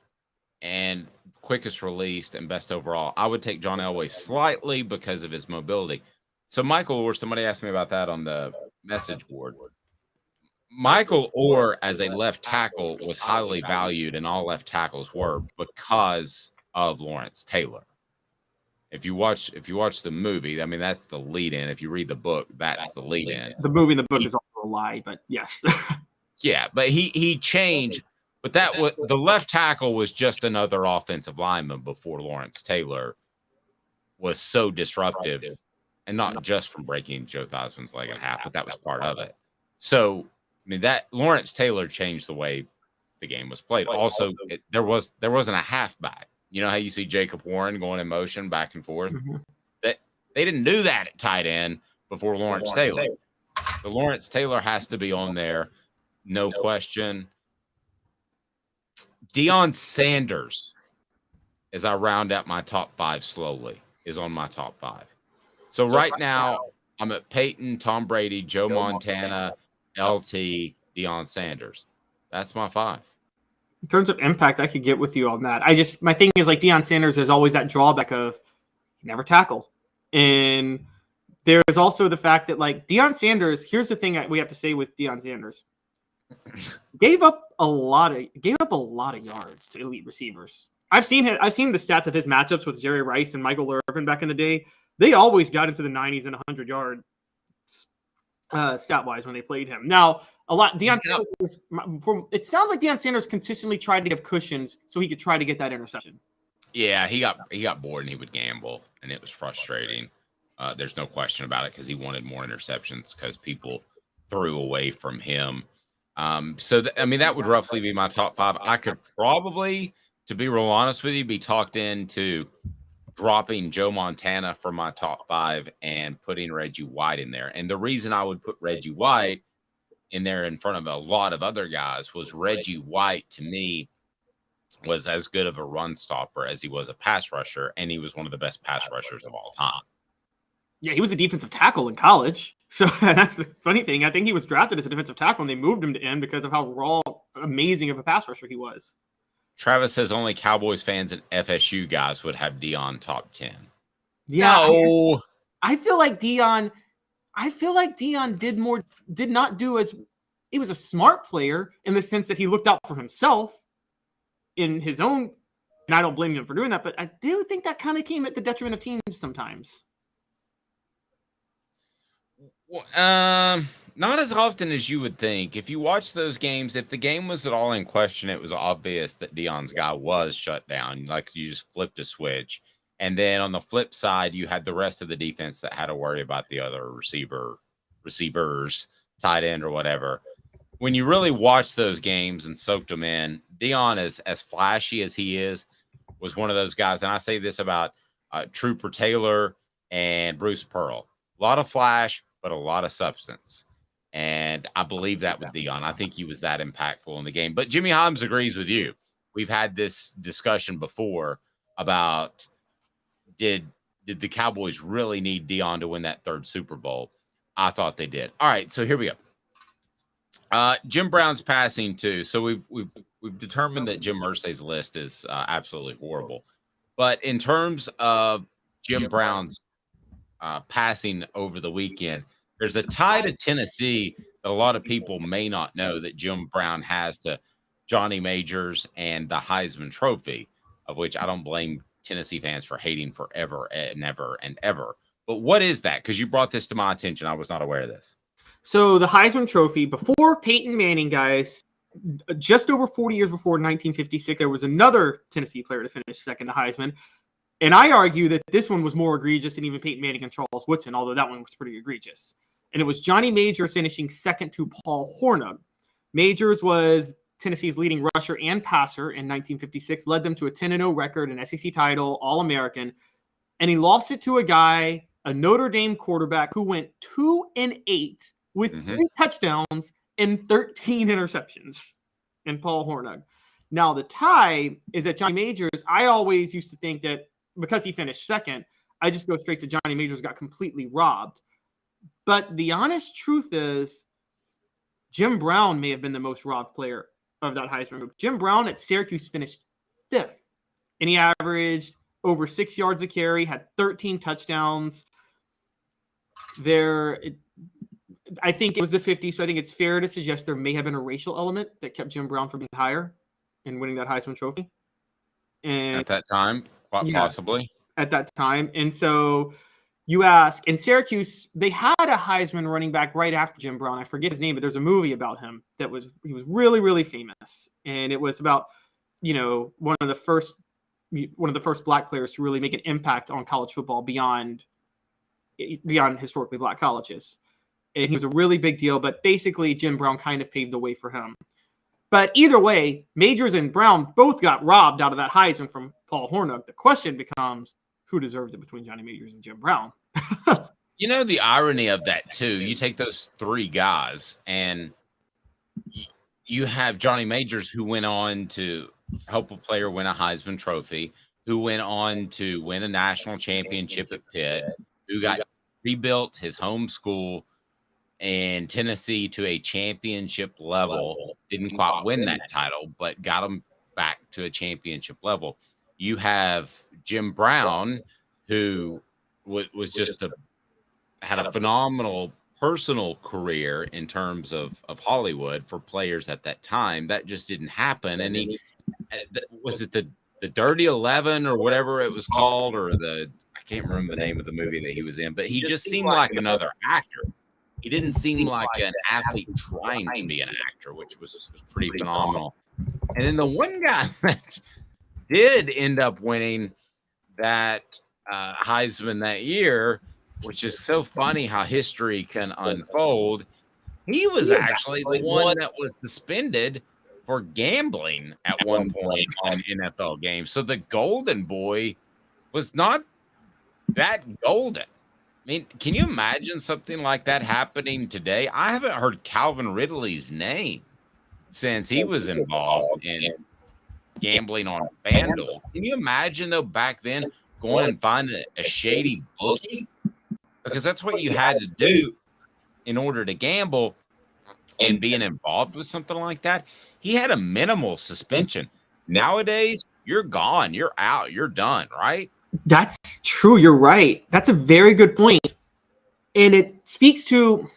and quickest released and best overall, I would take John Elway slightly because of his mobility. So Michael Orr, somebody asked me about that on the message board. Michael Orr as a left tackle was highly valued, and all left tackles were because of Lawrence Taylor. If you watch the movie, I mean, that's the lead in. If you read the book, that's the lead in. The movie in the book is also a lie, but yes. Yeah, but he changed. But that was the left tackle was just another offensive lineman before Lawrence Taylor was so disruptive, and not just from breaking Joe Theismann's leg in half, but that was part of it. So I mean, that Lawrence Taylor changed the way the game was played. Also, there wasn't a halfback. You know how you see Jacob Warren going in motion back and forth? That they didn't do that at tight end before Lawrence Taylor. The Lawrence Taylor has to be on there, no question. Deion Sanders, as I round out my top 5 slowly, is on my top 5. So right now, I'm at Peyton, Tom Brady, Joe Montana, LT, Deion Sanders. That's my 5. In terms of impact, I could get with you on that. My thing is, like, Deion Sanders, there's always that drawback of he never tackled. And there's also the fact that, like, Deion Sanders, here's the thing we have to say with Deion Sanders. Gave up a lot of yards to elite receivers. I've seen the stats of his matchups with Jerry Rice and Michael Irvin back in the day. They always got into the 90s and 100 yards stat wise when they played him. Now, Deion Sanders, it sounds like Deion Sanders consistently tried to give cushions so he could try to get that interception. Yeah, he got bored and he would gamble, and it was frustrating. There's no question about it because he wanted more interceptions because people threw away from him. That would roughly be my top 5. I could probably, to be real honest with you, be talked into dropping Joe Montana for my top 5 and putting Reggie White in there. And the reason I would put Reggie White in there in front of a lot of other guys was Reggie White, to me, was as good of a run stopper as he was a pass rusher, and he was one of the best pass rushers of all time. Yeah, he was a defensive tackle in college. So that's the funny thing. I think he was drafted as a defensive tackle, and they moved him to end because of how amazing of a pass rusher he was. Travis says only Cowboys fans and FSU guys would have Deion top 10. Yeah, no. I feel like Deion did not do as he was a smart player in the sense that he looked out for himself in his own, and I don't blame him for doing that, but I do think that kind of came at the detriment of teams sometimes. Not as often as you would think. If you watch those games, if the game was at all in question, it was obvious that Deion's guy was shut down. Like, you just flipped a switch. And then on the flip side, you had the rest of the defense that had to worry about the other receivers, tight end or whatever. When you really watch those games and soaked them in, Deion, as flashy as he is, was one of those guys. And I say this about Trooper Taylor and Bruce Pearl. A lot of flash, but a lot of substance. And I believe that with Deion. I think he was that impactful in the game. But Jimmy Holmes agrees with you. We've had this discussion before about did the Cowboys really need Deion to win that 3rd Super Bowl? I thought they did. All right, so here we go. Jim Brown's passing too. So we've determined that Jim Irsay's list is absolutely horrible. But in terms of Jim Brown's passing over the weekend, there's a tie to Tennessee that a lot of people may not know that Jim Brown has to Johnny Majors and the Heisman Trophy, of which I don't blame Tennessee fans for hating forever and ever and ever. But what is that? Because you brought this to my attention. I was not aware of this. So the Heisman Trophy, before Peyton Manning, guys, just over 40 years before 1956, there was another Tennessee player to finish second to Heisman. And I argue that this one was more egregious than even Peyton Manning and Charles Woodson, although that one was pretty egregious. And it was Johnny Majors finishing second to Paul Hornung. Majors was Tennessee's leading rusher and passer in 1956, led them to a 10-0 record, an SEC title, All-American. And he lost it to a guy, a Notre Dame quarterback, who went 2-8 with 3 touchdowns and 13 interceptions in Paul Hornung. Now, the tie is that Johnny Majors, I always used to think that because he finished second, I just go straight to Johnny Majors got completely robbed. But the honest truth is Jim Brown may have been the most robbed player of that Heisman group. Jim Brown at Syracuse finished 5th, and he averaged over 6 yards a carry, had 13 touchdowns. I think it was the 50s, so I think it's fair to suggest there may have been a racial element that kept Jim Brown from being higher and winning that Heisman Trophy. And at that time, quite possibly. at that time. And so you ask, in Syracuse, they had a Heisman running back right after Jim Brown. I forget his name, but there's a movie about him he was really, really famous. And it was about, one of the first black players to really make an impact on college football beyond historically black colleges. And he was a really big deal, but basically Jim Brown kind of paved the way for him. But either way, Majors and Brown both got robbed out of that Heisman from Paul Hornung. The question becomes, who deserves it between Johnny Majors and Jim Brown? The irony of that, too, you take those three guys, and you have Johnny Majors, who went on to help a player win a Heisman Trophy, who went on to win a national championship at Pitt, who got rebuilt his home school in Tennessee to a championship level. Didn't quite win that title, but got him back to a championship level. You have Jim Brown, who was just had a phenomenal personal career in terms of Hollywood for players at that time. That just didn't happen. And he was it the Dirty 11 or whatever it was called, or I can't remember the name of the movie that he was in, but he just seemed like another actor. He didn't seem like an athlete trying to be an actor, which was pretty phenomenal. And then the one guy that did end up winning that Heisman that year, which is so funny how history can unfold, he was actually the one that was suspended for gambling at one point on NFL games. So the golden boy was not that golden. I mean, can you imagine something like that happening today? I haven't heard Calvin Ridley's name since he was involved in gambling on FanDuel. Can you imagine, though, back then going and finding a shady bookie? Because that's what you had to do in order to gamble, and being involved with something like that. He had a minimal suspension. Nowadays, you're gone. You're out. You're done, right? That's true. You're right. That's a very good point. And it speaks to,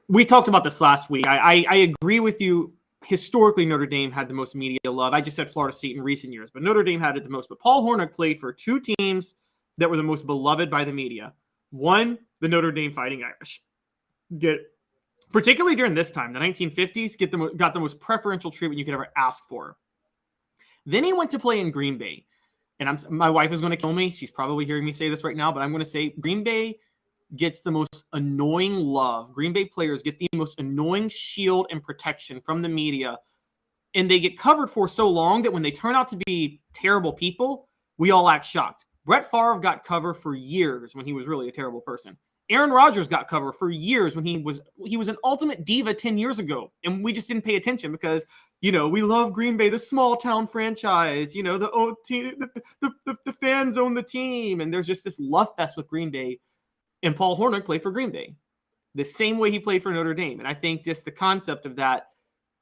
we talked about this last week. I agree with you. Historically, Notre Dame had the most media love. I just said Florida State in recent years, but Notre Dame had it the most. But Paul Hornung played for two teams that were the most beloved by the media. One, the Notre Dame Fighting Irish. Particularly during this time, the 1950s, got the most preferential treatment you could ever ask for. Then he went to play in Green Bay. And my wife is going to kill me. She's probably hearing me say this right now, but I'm going to say Green Bay gets the most annoying love. Green Bay players get the most annoying shield and protection from the media. And they get covered for so long that when they turn out to be terrible people, we all act shocked. Brett Favre got cover for years when he was really a terrible person. Aaron Rodgers got cover for years when he was an ultimate diva 10 years ago. And we just didn't pay attention because, we love Green Bay, the small town franchise, the fans own the team. And there's just this love fest with Green Bay. And Paul Hornung played for Green Bay the same way he played for Notre Dame. And I think just the concept of that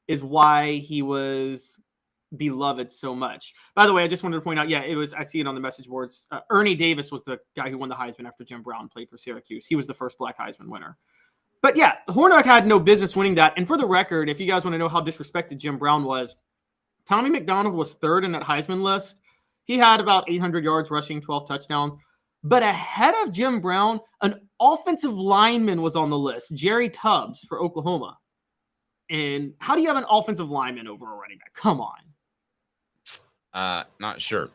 is why he was beloved so much. By the way, I just wanted to point out, I see it on the message boards. Ernie Davis was the guy who won the Heisman after Jim Brown played for Syracuse. He was the first black Heisman winner. But yeah, Hornung had no business winning that. And for the record, if you guys want to know how disrespected Jim Brown was, Tommy McDonald was third in that Heisman list. He had about 800 yards rushing, 12 touchdowns. But ahead of Jim Brown, an offensive lineman was on the list, Jerry Tubbs for Oklahoma. And how do you have an offensive lineman over a running back? Come on. Not sure.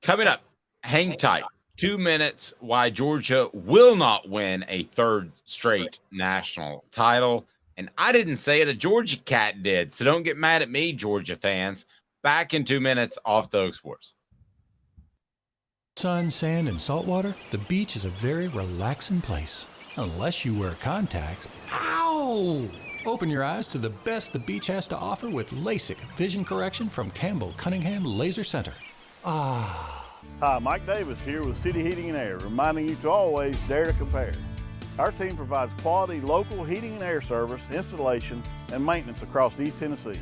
Coming up, hang tight. 2 minutes why Georgia will not win a third straight national title. And I didn't say it, a Georgia cat did. So don't get mad at me, Georgia fans. Back in 2 minutes off the Oak Sports. Sun, sand, and salt water, the beach is a very relaxing place. Unless you wear contacts. Ow! Open your eyes to the best the beach has to offer with LASIK vision correction from Campbell Cunningham Laser Center. Ah. Hi, Mike Davis here with City Heating and Air, reminding you to always dare to compare. Our team provides quality local heating and air service, installation, and maintenance across East Tennessee.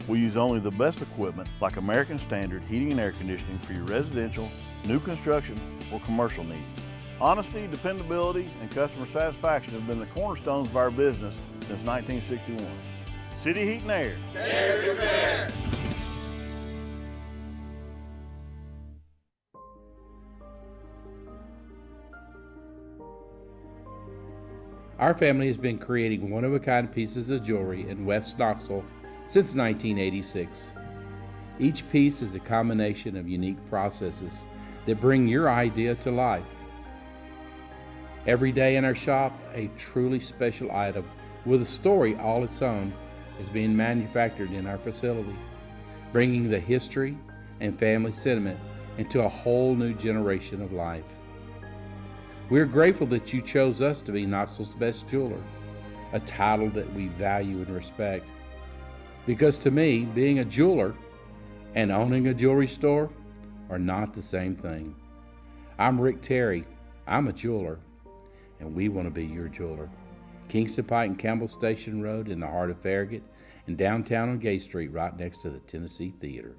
We use only the best equipment like American Standard heating and air conditioning for your residential, new construction, or commercial needs. Honesty, dependability, and customer satisfaction have been the cornerstones of our business since 1961. City Heat and Air. Dare to compare. Our family has been creating one-of-a-kind pieces of jewelry in West Knoxville since 1986. Each piece is a combination of unique processes that bring your idea to life. Every day in our shop, a truly special item with a story all its own is being manufactured in our facility, bringing the history and family sentiment into a whole new generation of life. We're grateful that you chose us to be Knoxville's best jeweler, a title that we value and respect. Because to me, being a jeweler and owning a jewelry store are not the same thing. I'm Rick Terry, I'm a jeweler, and we want to be your jeweler. Kingston Pike and Campbell Station Road in the heart of Farragut, and downtown on Gay Street right next to the Tennessee Theater.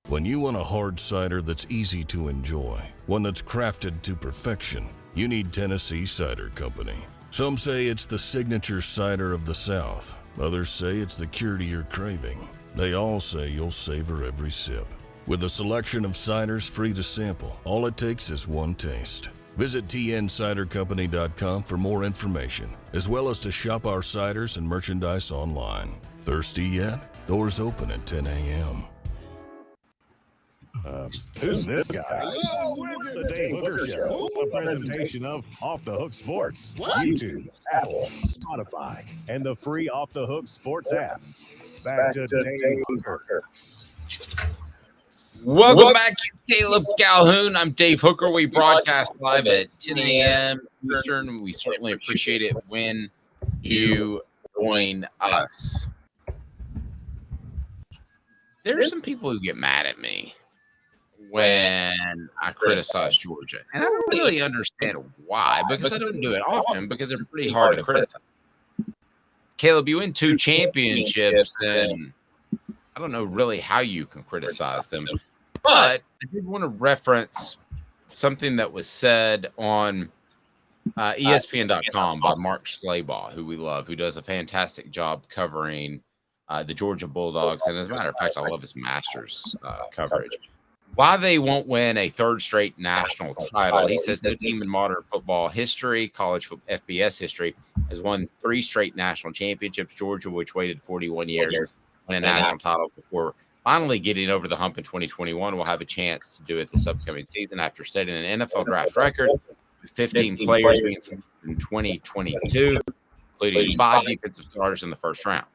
When you want a hard cider that's easy to enjoy, one that's crafted to perfection, you need Tennessee Cider Company. Some say it's the signature cider of the South. Others say it's the cure to your craving. They all say you'll savor every sip. With a selection of ciders free to sample, all it takes is one taste. Visit tncidercompany.com for more information, as well as to shop our ciders and merchandise online. Thirsty yet? Doors open at 10 a.m. Who's this guy? The Dave Hooker Show, a presentation of Off the Hook Sports, YouTube, Apple, Spotify, and the free Off the Hook Sports app. Back to Dave Hooker. Welcome back to Caleb Calhoun. I'm Dave Hooker. We broadcast live at 10 a.m. Eastern. We certainly appreciate it when you join us. There are some people who get mad at me when I criticize Georgia. And I don't really understand why, because I don't do it often, because they're pretty hard to criticize. Caleb, you win 2 championships, and I don't know really how you can criticize them. But I did want to reference something that was said on ESPN.com by Mark Schleybaugh, who we love, who does a fantastic job covering the Georgia Bulldogs. And as a matter of fact, I love his Masters coverage. Why they won't win a 3rd straight national title. He says no team in modern football history, college FBS history, has won 3 straight national championships. Georgia, which waited 41 years, won a national title before finally getting over the hump in 2021, will have a chance to do it this upcoming season after setting an NFL draft record with 15 players being selected in 2022, including 5 defensive starters in the first round.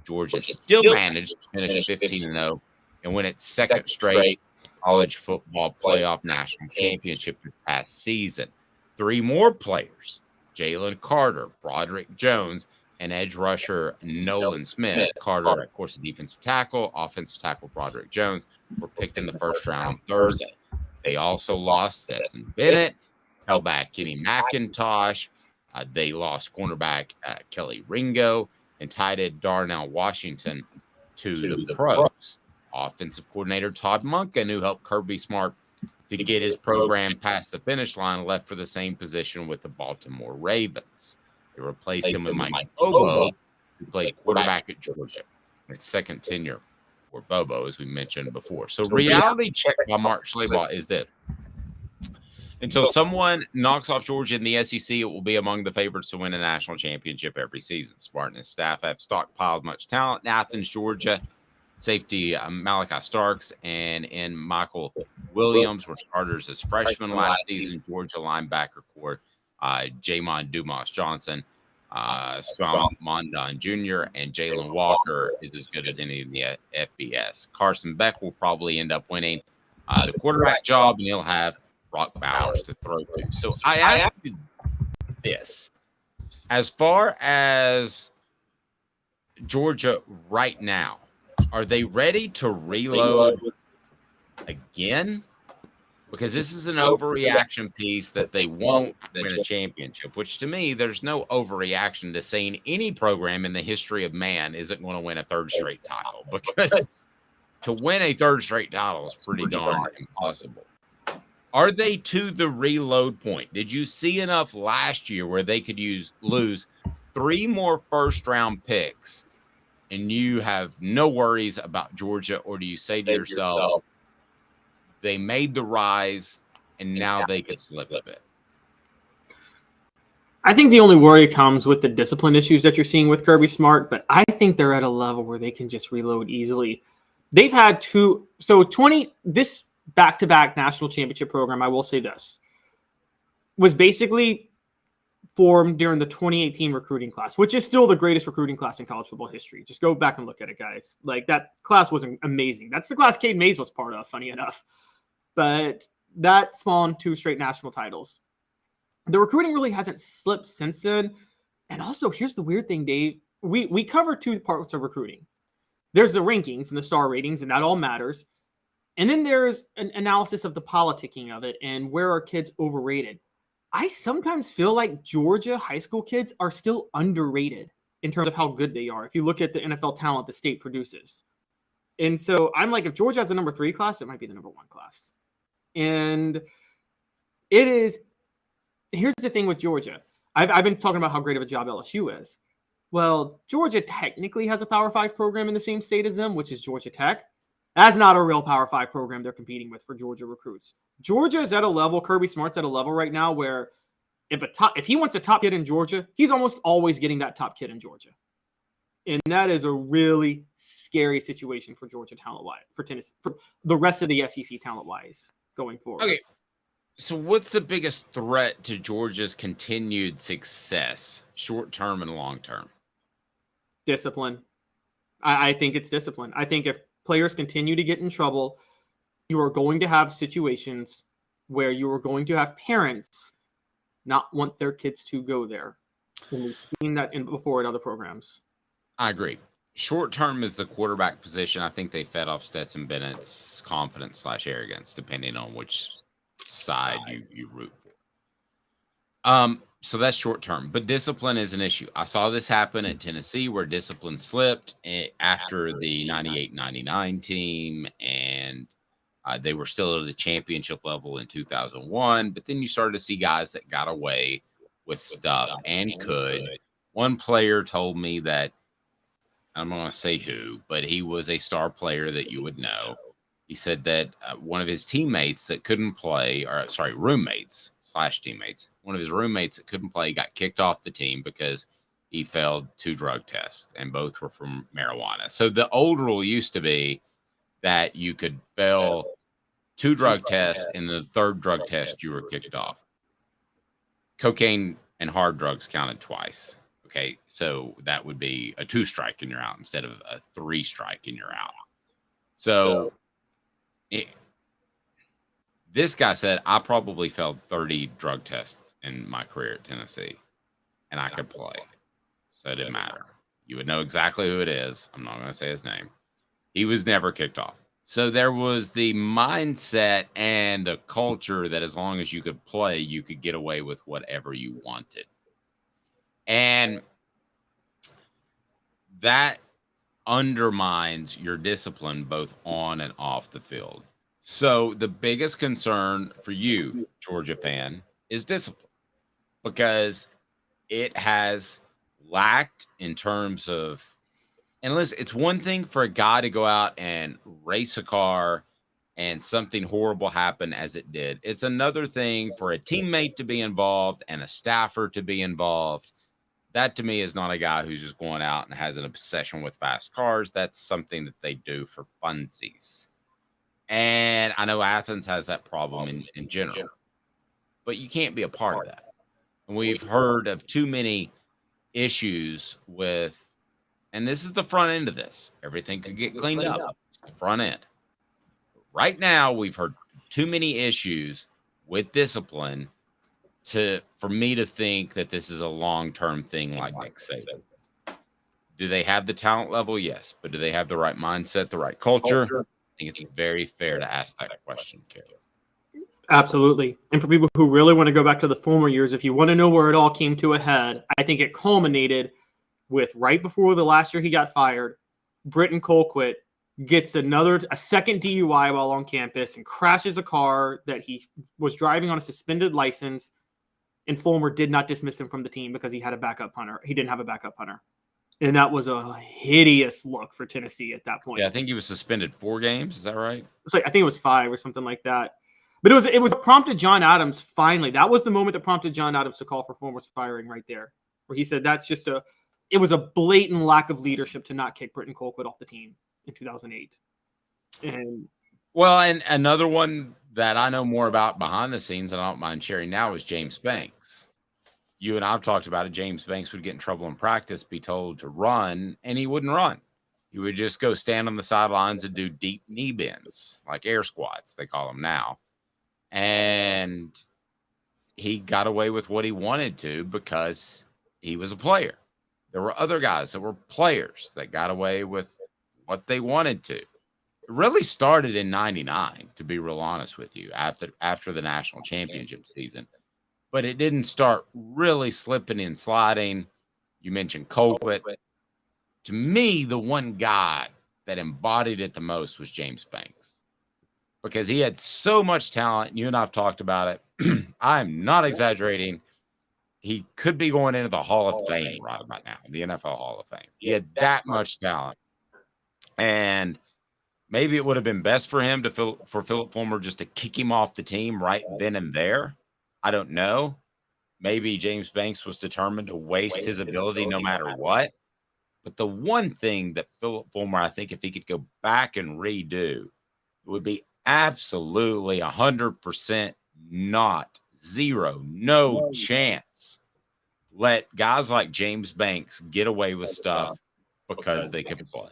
Georgia still managed to finish 15-0 and win its 2nd straight college football playoff national championship this past season. 3 more players, Jalen Carter, Broderick Jones, and edge rusher Nolan Smith. Carter, of course, a defensive tackle, offensive tackle Broderick Jones, were picked in the first round on Thursday. They also lost Stetson Bennett, held back Kenny McIntosh. They lost cornerback Kelly Ringo and tight end Darnell Washington to the pros. Offensive coordinator Todd Monken, who helped Kirby Smart to get his program past the finish line, left for the same position with the Baltimore Ravens. They replaced him with Mike Bobo, who played quarterback at Georgia. Its 2nd tenure for Bobo, as we mentioned before. So reality check by Mark Schleybaugh is this. Until someone knocks off Georgia in the SEC, it will be among the favorites to win a national championship every season. Smart and his staff have stockpiled much talent in Athens, Georgia. Safety Malachi Starks and Michael Williams were starters as freshmen last season. Georgia linebacker core Jamon Dumas Johnson, Scrum Mondon Jr., and Jalen Walker is as good as any in the FBS. Carson Beck will probably end up winning the quarterback job, and he'll have Brock Bowers to throw to. So I asked you this. As far as Georgia right now, are they ready to reload again? Because this is an overreaction piece that they won't win a championship, which to me, there's no overreaction to saying any program in the history of man isn't going to win a 3rd straight title, because to win a 3rd straight title is pretty darn impossible. Are they to the reload point? Did you see enough last year where they could lose 3 more 1st-round picks and you have no worries about Georgia? Or do you say to yourself, they made the rise and now they could slip a bit? I think the only worry comes with the discipline issues that you're seeing with Kirby Smart, but I think they're at a level where they can just reload easily. They've had this back-to-back national championship program, I will say this, was basically formed during the 2018 recruiting class, which is still the greatest recruiting class in college football history. Just go back and look at it, guys. Like, that class was amazing. That's the class Cade Mays was part of, funny enough. But that spawned 2 straight national titles. The recruiting really hasn't slipped since then. And also, here's the weird thing, Dave. We cover 2 parts of recruiting. There's the rankings and the star ratings, and that all matters. And then there's an analysis of the politicking of it and where are kids overrated. I sometimes feel like Georgia high school kids are still underrated in terms of how good they are. If you look at the NFL talent the state produces. And so I'm like, if Georgia has a number 3 class, it might be the number 1 class. And here's the thing with Georgia. I've been talking about how great of a job LSU is. Well, Georgia technically has a Power 5 program in the same state as them, which is Georgia Tech. That's not a real Power 5 program they're competing with for Georgia recruits. Georgia is at a level, Kirby Smart's at a level right now where if he wants a top kid in Georgia, he's almost always getting that top kid in Georgia. And that is a really scary situation for Georgia talent-wise, for Tennessee, for the rest of the SEC talent-wise going forward. Okay. So what's the biggest threat to Georgia's continued success, short-term and long-term? Discipline. I think it's discipline. I think if players continue to get in trouble, you are going to have situations where you are going to have parents not want their kids to go there. And we've seen that before in other programs. I agree. Short-term is the quarterback position. I think they fed off Stetson Bennett's confidence/arrogance, depending on which side you root for. So that's short term, but discipline is an issue. I saw this happen at Tennessee where discipline slipped after the 98-99 team, and they were still at the championship level in 2001. But then you started to see guys that got away with stuff and could. One player told me that, I'm not going to say who, but he was a star player that you would know. He said that one of his teammates that couldn't play, roommates/teammates, one of his roommates that couldn't play got kicked off the team because he failed 2 drug tests, and both were from marijuana. So the old rule used to be that you could fail 2 drug tests, and the 3rd drug test you were kicked off. Cocaine and hard drugs counted twice. Okay, so that would be a 2 strike and you're out instead of a 3 strike and you're out. So this guy said, I probably failed 30 drug tests in my career at Tennessee, and I could play. So it didn't matter. You would know exactly who it is. I'm not going to say his name. He was never kicked off. So there was the mindset and the culture that as long as you could play, you could get away with whatever you wanted. And that undermines your discipline both on and off the field. So the biggest concern for you, Georgia fan, is discipline, because it has lacked in terms of, and listen, it's one thing for a guy to go out and race a car and something horrible happen as it did. It's another thing for a teammate to be involved and a staffer to be involved. That to me is not a guy who's just going out and has an obsession with fast cars. That's something that they do for funsies. And I know Athens has that problem in general, but you can't be a part of that. And we've heard of too many issues with, and this is the front end of this. Everything could get cleaned up. It's the front end. Right now, we've heard too many issues with discipline for me to think that this is a long-term thing like Nick Saban. Do they have the talent level? Yes. But do they have the right mindset, the right culture? I think it's very fair to ask that question, Caleb. Absolutely. And for people who really want to go back to the former years, if you want to know where it all came to a head, I think it culminated with right before the last year he got fired, Britton Colquitt gets a second DUI while on campus and crashes a car that he was driving on a suspended license. And Fulmer did not dismiss him from the team because he had a backup punter. He didn't have a backup punter. And that was a hideous look for Tennessee at that point. Yeah, I think he was suspended 4 games. Is that right? It's like, I think it was 5 or something like that. But it was prompted John Adams finally. That was the moment that prompted John Adams to call for Fulmer's firing right there, where he said it was a blatant lack of leadership to not kick Britton Colquitt off the team in 2008. And another one that I know more about behind the scenes, and I don't mind sharing now, is James Banks. You and I've talked about it. James Banks would get in trouble in practice, be told to run, and he wouldn't run. He would just go stand on the sidelines and do deep knee bends, like air squats, they call them now. And he got away with what he wanted to because he was a player. There were other guys that were players that got away with what they wanted to. It really started in 99, to be real honest with you, after the national championship season. But it didn't start really slipping and sliding. You mentioned Colquitt. To me, the one guy that embodied it the most was James Banks, because he had so much talent. You and I have talked about it. I'm not exaggerating. He could be going into the Hall of Fame right about now, the NFL Hall of Fame. He had that much talent. And maybe it would have been best for him for Philip Fulmer just to kick him off the team right then and there. I don't know. Maybe James Banks was determined to waste his ability no matter what. But the one thing that Philip Fulmer, I think if he could go back and redo, it would be absolutely 100% no chance let guys like James Banks get away with stuff because they could play.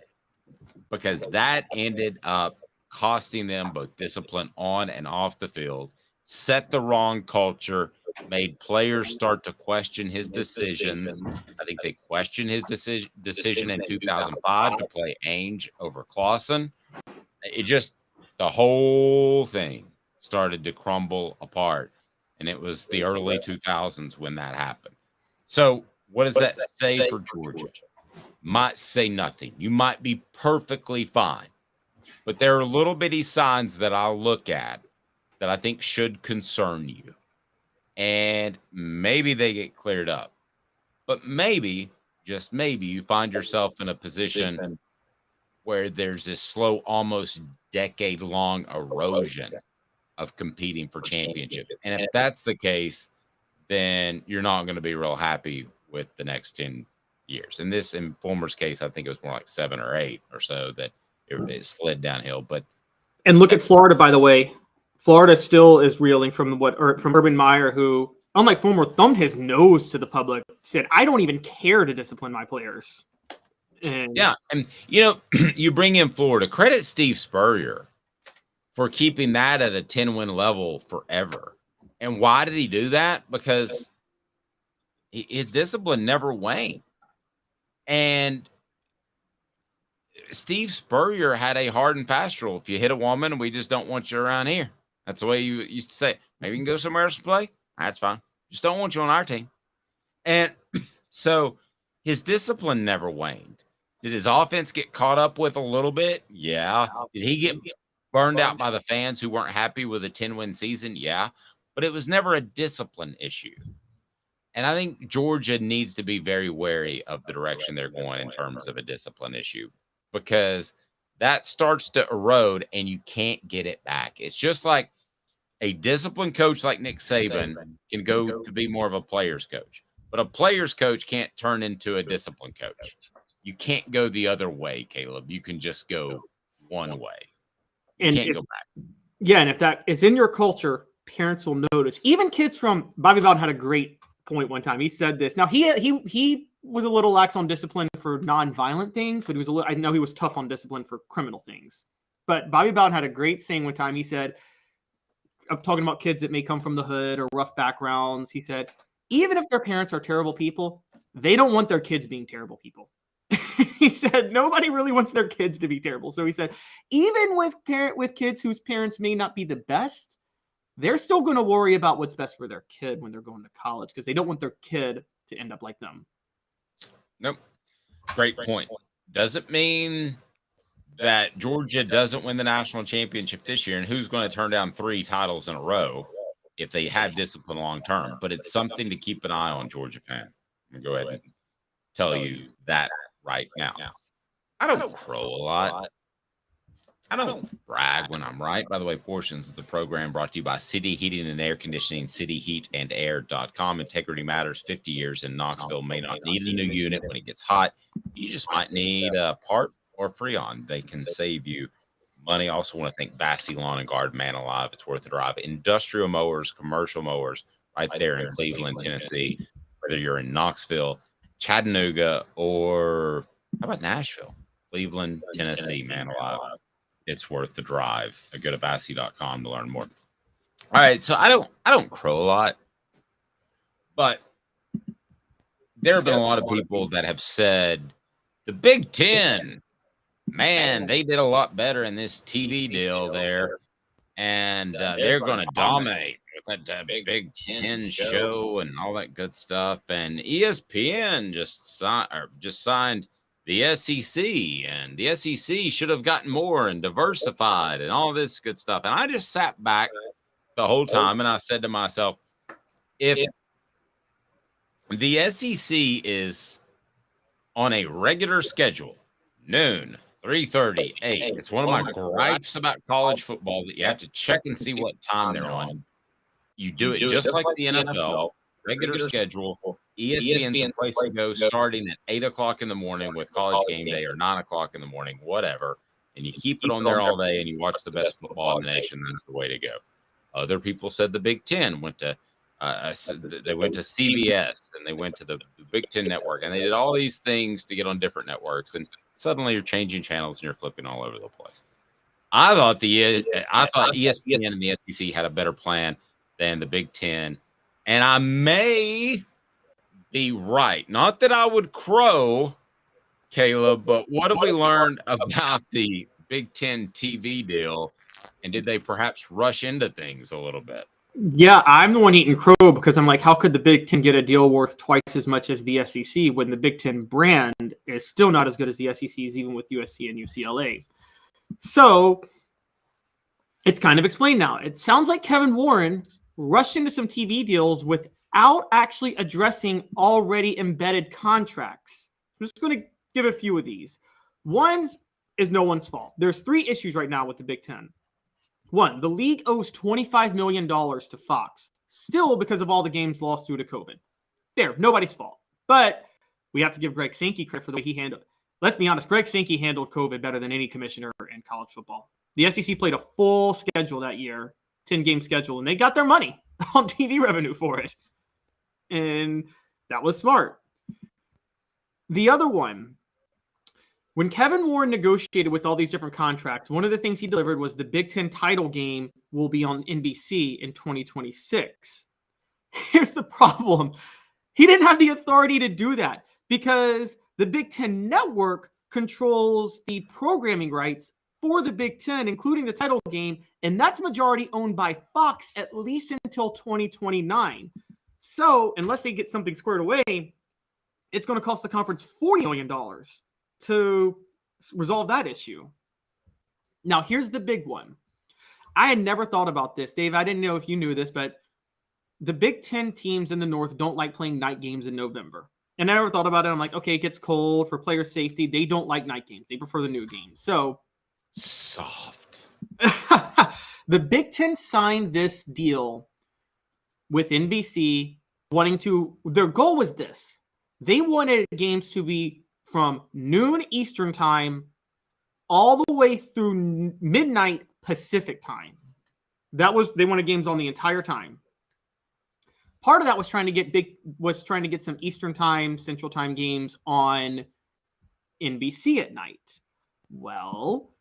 Because that ended up costing them both discipline on and off the field, set the wrong culture, made players start to question his decisions. I think they questioned his decision in 2005 to play Ainge over Clausen. The whole thing started to crumble apart. And it was the early 2000s when that happened. So what does that say for Georgia? Might say nothing. You might be perfectly fine. But there are little bitty signs that I'll look at that I think should concern you. And maybe they get cleared up. But maybe, just maybe, you find yourself in a position where there's this slow, almost decade-long erosion of competing for championships. And if that's the case, then you're not going to be real happy with the next 10 years. In Fulmer's case, I think it was more like 7 or 8 or so that it slid downhill. And look at Florida, by the way. Florida still is reeling from Urban Meyer, who, unlike Fulmer, thumbed his nose to the public, said, "I don't even care to discipline my players." And you bring in Florida. Credit Steve Spurrier for keeping that at a 10-win level forever. And why did he do that? Because his discipline never waned. And Steve Spurrier had a hard and fast rule. If you hit a woman, we just don't want you around here. That's the way you used to say it. Maybe you can go somewhere else and play. That's fine. Just don't want you on our team. And so his discipline never waned. Did his offense get caught up with a little bit? Yeah. Did he get burned out by the fans who weren't happy with a 10-win season? Yeah. But it was never a discipline issue. And I think Georgia needs to be very wary of the direction they're going in terms of a discipline issue, because that starts to erode and you can't get it back. It's just like a disciplined coach like Nick Saban can go to be more of a player's coach, but a player's coach can't turn into a disciplined coach. You can't go the other way, Caleb. You can just go one way. You can't go back. Yeah, and if that is in your culture, parents will notice. Even kids from Bobby Bowden had a great point one time. He said this. Now he was a little lax on discipline for non-violent things, but I know he was tough on discipline for criminal things. But Bobby Bowden had a great saying one time. He said, I'm talking about kids that may come from the hood or rough backgrounds. He said, even if their parents are terrible people, they don't want their kids being terrible people. He said, nobody really wants their kids to be terrible. So he said, even with kids whose parents may not be the best, they're still going to worry about what's best for their kid when they're going to college, because they don't want their kid to end up like them. Nope. Great point. Doesn't mean that Georgia doesn't win the national championship this year, and who's going to turn down 3 titles in a row if they have discipline long term. But it's something to keep an eye on, Georgia fan. I'm going to go ahead and tell you that right now. I don't crow a lot. I don't brag when I'm right. By the way, portions of the program brought to you by City Heating and Air Conditioning, cityheatandair.com. Integrity matters. 50 years in Knoxville. May not need a new unit when it gets hot. You just might need a part or Freon. They can save you money. Also want to thank Bassey Lawn and Garden, Man Alive. It's worth the drive. Industrial mowers, commercial mowers, right there in Cleveland, Tennessee. Whether you're in Knoxville, Chattanooga, or how about Nashville? Cleveland, Tennessee, Man Alive. It's worth the drive. Go to Bassey.com to learn more. All right, so I don't crow a lot, but there have been a lot of people that have said the Big Ten, man, they did a lot better in this TV deal there, and they're going to dominate with that Big Ten show and all that good stuff. And ESPN just signed the SEC, and the SEC should have gotten more and diversified and all this good stuff. And I just sat back the whole time and I said to myself, if the SEC is on a regular schedule, noon, 3:30, 8, it's one of my gripes about college football that you have to check and see what time they're on. You do it just like the NFL, regular schedule. ESPN's the place to go starting at 8 o'clock in the morning with College Game Day or 9 o'clock in the morning, whatever. And you keep it on there all day and you watch the best football in the nation. That's the way to go. Other people said the Big Ten went to CBS and they went to the Big Ten network and they did all these things to get on different networks. And suddenly you're changing channels and you're flipping all over the place. I thought ESPN and the SEC had a better plan than the Big Ten. And I may be right. Not that I would crow, Caleb, but what have we learned about the Big Ten TV deal? And did they perhaps rush into things a little bit? Yeah, I'm the one eating crow because I'm like, how could the Big Ten get a deal worth twice as much as the SEC when the Big Ten brand is still not as good as the SEC's, even with USC and UCLA? So it's kind of explained now. It sounds like Kevin Warren rushed into some TV deals without actually addressing already embedded contracts. I'm just going to give a few of these. One is no one's fault. There's 3 issues right now with the Big Ten. One, the league owes $25 million to Fox, still because of all the games lost due to COVID. There, nobody's fault. But we have to give Greg Sankey credit for the way he handled it. Let's be honest, Greg Sankey handled COVID better than any commissioner in college football. The SEC played a full schedule that year, 10-game schedule, and they got their money on TV revenue for it. And that was smart. The other one, when Kevin Warren negotiated with all these different contracts, one of the things he delivered was the Big Ten title game will be on NBC in 2026. Here's the problem. He didn't have the authority to do that because the Big Ten network controls the programming rights for the Big Ten, including the title game, and that's majority owned by Fox at least until 2029. So unless they get something squared away, it's going to cost the conference $40 million to resolve that issue. Now, here's the big one. I had never thought about this, Dave. I didn't know if you knew this, but the Big Ten teams in the North don't like playing night games in November. And I never thought about it. I'm like, okay, it gets cold for player safety. They don't like night games. They prefer the new games. So soft. The Big Ten signed this deal with NBC their goal was this. They wanted games to be from noon Eastern time all the way through midnight Pacific time. They wanted games on the entire time. Part of that was trying to get some Eastern time, Central time games on NBC at night. Well,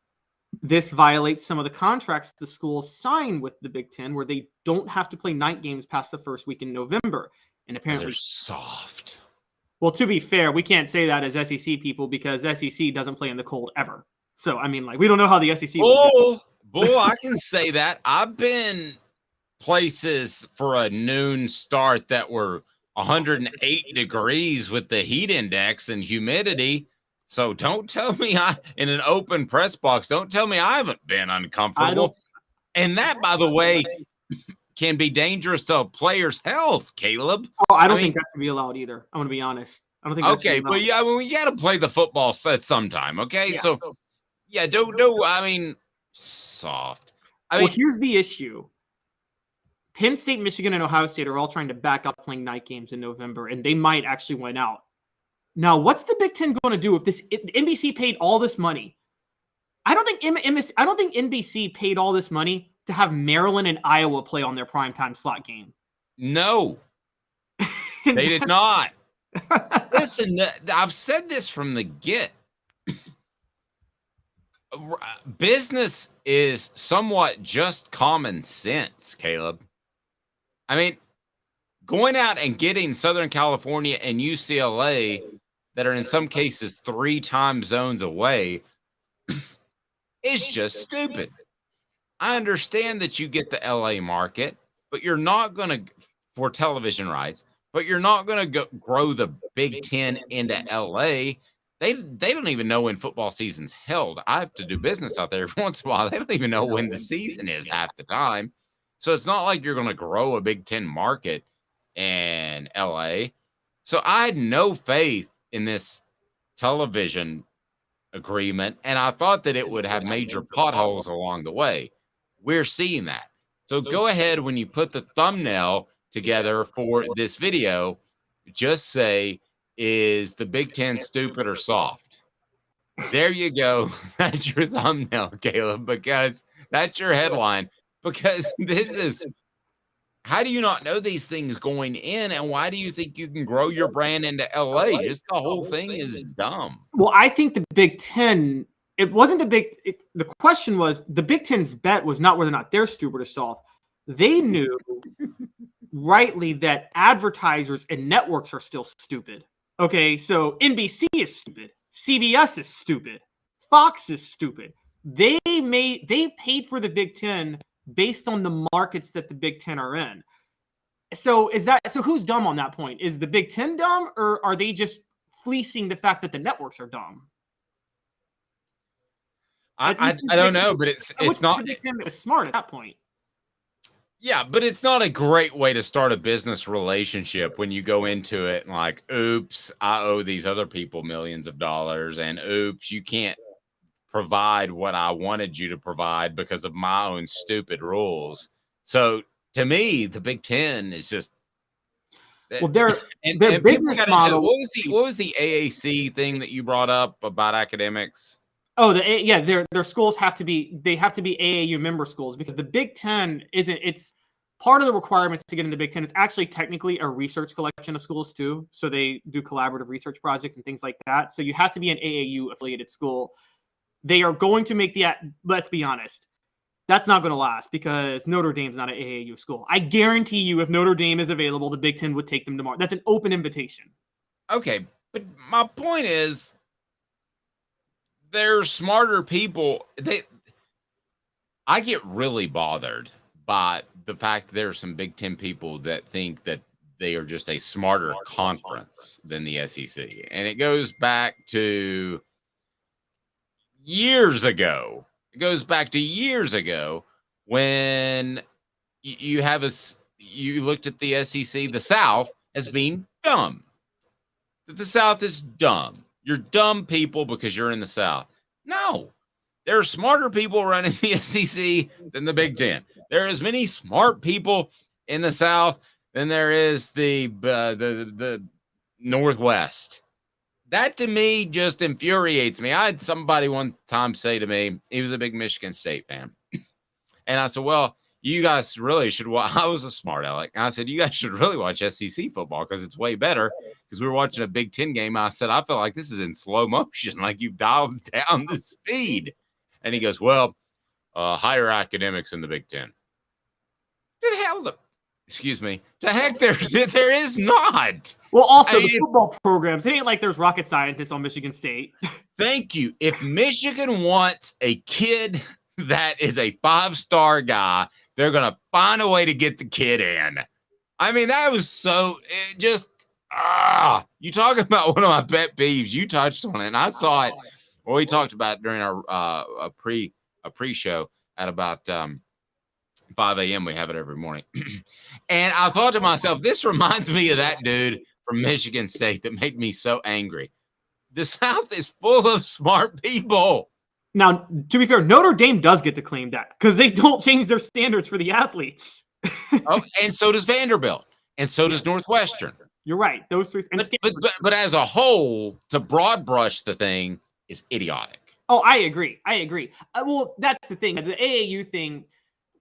this violates some of the contracts the schools sign with the Big Ten, where they don't have to play night games past the first week in November. And apparently they're soft. Well, to be fair, we can't say that as SEC people because SEC doesn't play in the cold ever. So, I mean, we don't know how the SEC I can say that. I've been places for a noon start that were 108 degrees with the heat index and humidity. So don't tell me in an open press box, don't tell me I haven't been uncomfortable. And that, by the way, can be dangerous to a player's health, Caleb. Oh, I mean, think that should be allowed either. I'm going to be honest. I don't think that's okay, but yeah, we got to play the football set sometime, okay? Yeah. So, yeah, soft. Well, here's the issue. Penn State, Michigan, and Ohio State are all trying to back off playing night games in November, and they might actually win out. Now, what's the Big Ten going to do if NBC paid all this money? I don't think NBC paid all this money to have Maryland and Iowa play on their primetime slot game. No, they did not. Listen, I've said this from the get. Business is somewhat just common sense, Caleb. I mean, going out and getting Southern California and UCLA that are in some cases 3 time zones away is just stupid. I understand that you get the LA market, but you're not going to, for television rights, but you're not going to grow the Big Ten into LA. They don't even know when football season's held. I have to do business out there every once in a while. They don't even know when the season is half the time. So it's not like you're going to grow a Big Ten market in LA. So I had no faith in this television agreement, and I thought that it would have major potholes along the way. We're seeing that. So go ahead when you put the thumbnail together for this video, just say, is the Big Ten stupid or soft? There you go. That's your thumbnail, Caleb, because that's your headline. Because this is, how do you not know these things going in? And why do you think you can grow your brand into LA? Just the whole thing is dumb. Well, I think the Big Ten, it wasn't the question was, the Big Ten's bet was not whether or not they're stupid or soft. They knew rightly that advertisers and networks are still stupid. Okay, so NBC is stupid. CBS is stupid. Fox is stupid. They paid for the Big Ten based on the markets that the Big Ten are in. So who's dumb on that point? Is the Big Ten dumb, or are they just fleecing the fact that the networks are dumb? I don't know, but it's not. The Big Ten was smart at that point. Yeah, but it's not a great way to start a business relationship when you go into it and like, oops, I owe these other people millions of dollars, and oops, you can't provide what I wanted you to provide because of my own stupid rules. So to me, the Big Ten is just, well, their business model. What was the AAC thing that you brought up about academics? Oh, their schools have to be AAU member schools, because the Big Ten it's part of the requirements to get in the Big Ten. It's actually technically a research collection of schools too. So they do collaborative research projects and things like that. So you have to be an AAU affiliated school. They are going to make let's be honest, that's not going to last, because Notre Dame's not an AAU school. I guarantee you, if Notre Dame is available, the Big Ten would take them tomorrow. That's an open invitation. Okay, but my point is, they're smarter people. I get really bothered by the fact that there are some Big Ten people that think that they are just a smarter conference than the SEC. And it goes back to years ago. It goes back to years ago when you looked at the SEC, the South, as being dumb. That the South is dumb. You're dumb people because you're in the South. No, there are smarter people running the SEC than the Big Ten. There are as many smart people in the South than there is the Northwest. That to me just infuriates me. I had somebody one time say to me, he was a big Michigan State fan. And I said, well, you guys really should watch. I was a smart aleck. And I said, you guys should really watch SEC football because it's way better. Because we were watching a Big Ten game. I said, I feel like this is in slow motion. Like you've dialed down the speed. And he goes, well, higher academics in the Big Ten. To heck, there is not. Well, also the football programs, it ain't like there's rocket scientists on Michigan State. Thank you. If Michigan wants a kid that is a 5-star guy, they're going to find a way to get the kid in. I mean, that was so you talk about one of my pet peeves. You touched on it, and I saw it. Well, we talked about it during our a pre-show at about 5 a.m. We have it every morning. And I thought to myself, this reminds me of that dude from Michigan State that made me so angry. The South is full of smart people. Now, to be fair, Notre Dame does get to claim that because they don't change their standards for the athletes. Oh, and so does Vanderbilt, and so does Northwestern. You're right. Those three. But as a whole, to broad brush the thing is idiotic. Oh, I agree. Well, that's the thing. The AAU thing,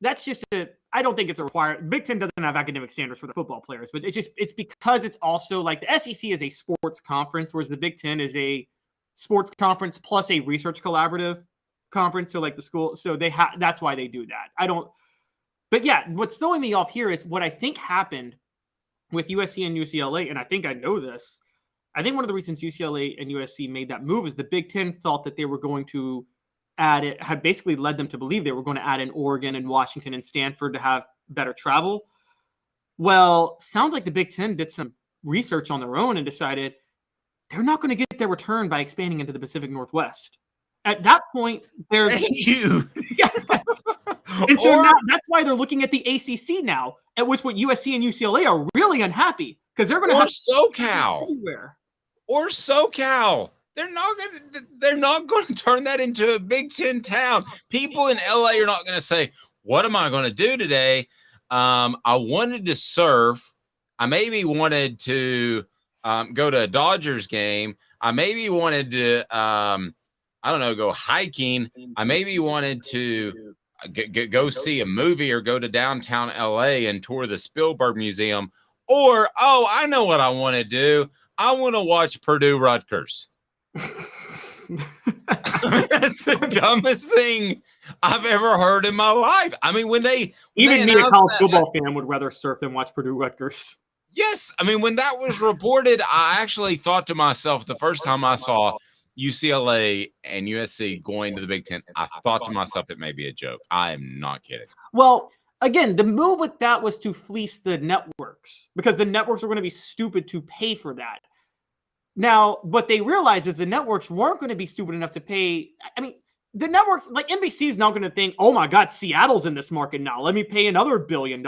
that's just I don't think it's a required. Big Ten doesn't have academic standards for the football players, but it's because it's also like the SEC is a sports conference, whereas the Big Ten is a sports conference plus a research collaborative conference. So like the school, so that's why they do that. But yeah, what's throwing me off here is what I think happened with USC and UCLA, and I think I know this. I think one of the reasons UCLA and USC made that move is the Big Ten thought that they were going to add it, had basically led them to believe they were going to add in Oregon and Washington and Stanford to have better travel. Well, sounds like the Big Ten did some research on their own and decided they're not going to get their return by expanding into the Pacific Northwest. At that point, there's you. And so now that's why they're looking at the ACC now, at which what USC and UCLA are really unhappy because they're going to have SoCal everywhere. Or SoCal. They're not going to turn that into a Big Ten town. People in LA are not going to say, "What am I going to do today?" I wanted to surf. I maybe wanted to go to a Dodgers game. I maybe wanted to go hiking. I maybe wanted to go see a movie or go to downtown LA and tour the Spielberg Museum. Or, I know what I want to do. I want to watch Purdue Rutgers. That's the dumbest thing I've ever heard in my life. I mean, when me, a college football fan, would rather surf than watch Purdue Rutgers. Yes. I mean, when that was reported, I actually thought to myself the first time I saw UCLA and USC going to the Big Ten, I thought to myself, it may be a joke. I am not kidding. Well, again, the move with that was to fleece the networks because the networks were going to be stupid to pay for that. Now, what they realized is the networks weren't going to be stupid enough to pay. I mean, the networks, like NBC is not going to think, oh my God, Seattle's in this market now. Let me pay another $1 billion.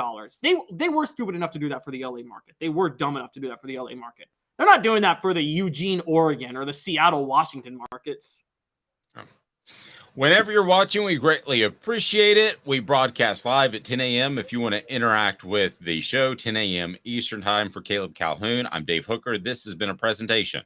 They were stupid enough to do that for the LA market. They were dumb enough to do that for the LA market. They're not doing that for the Eugene, Oregon or the Seattle, Washington markets. Whenever you're watching, we greatly appreciate it. We broadcast live at 10 a.m. If you want to interact with the show, 10 a.m. Eastern time for Caleb Calhoun. I'm Dave Hooker. This has been a presentation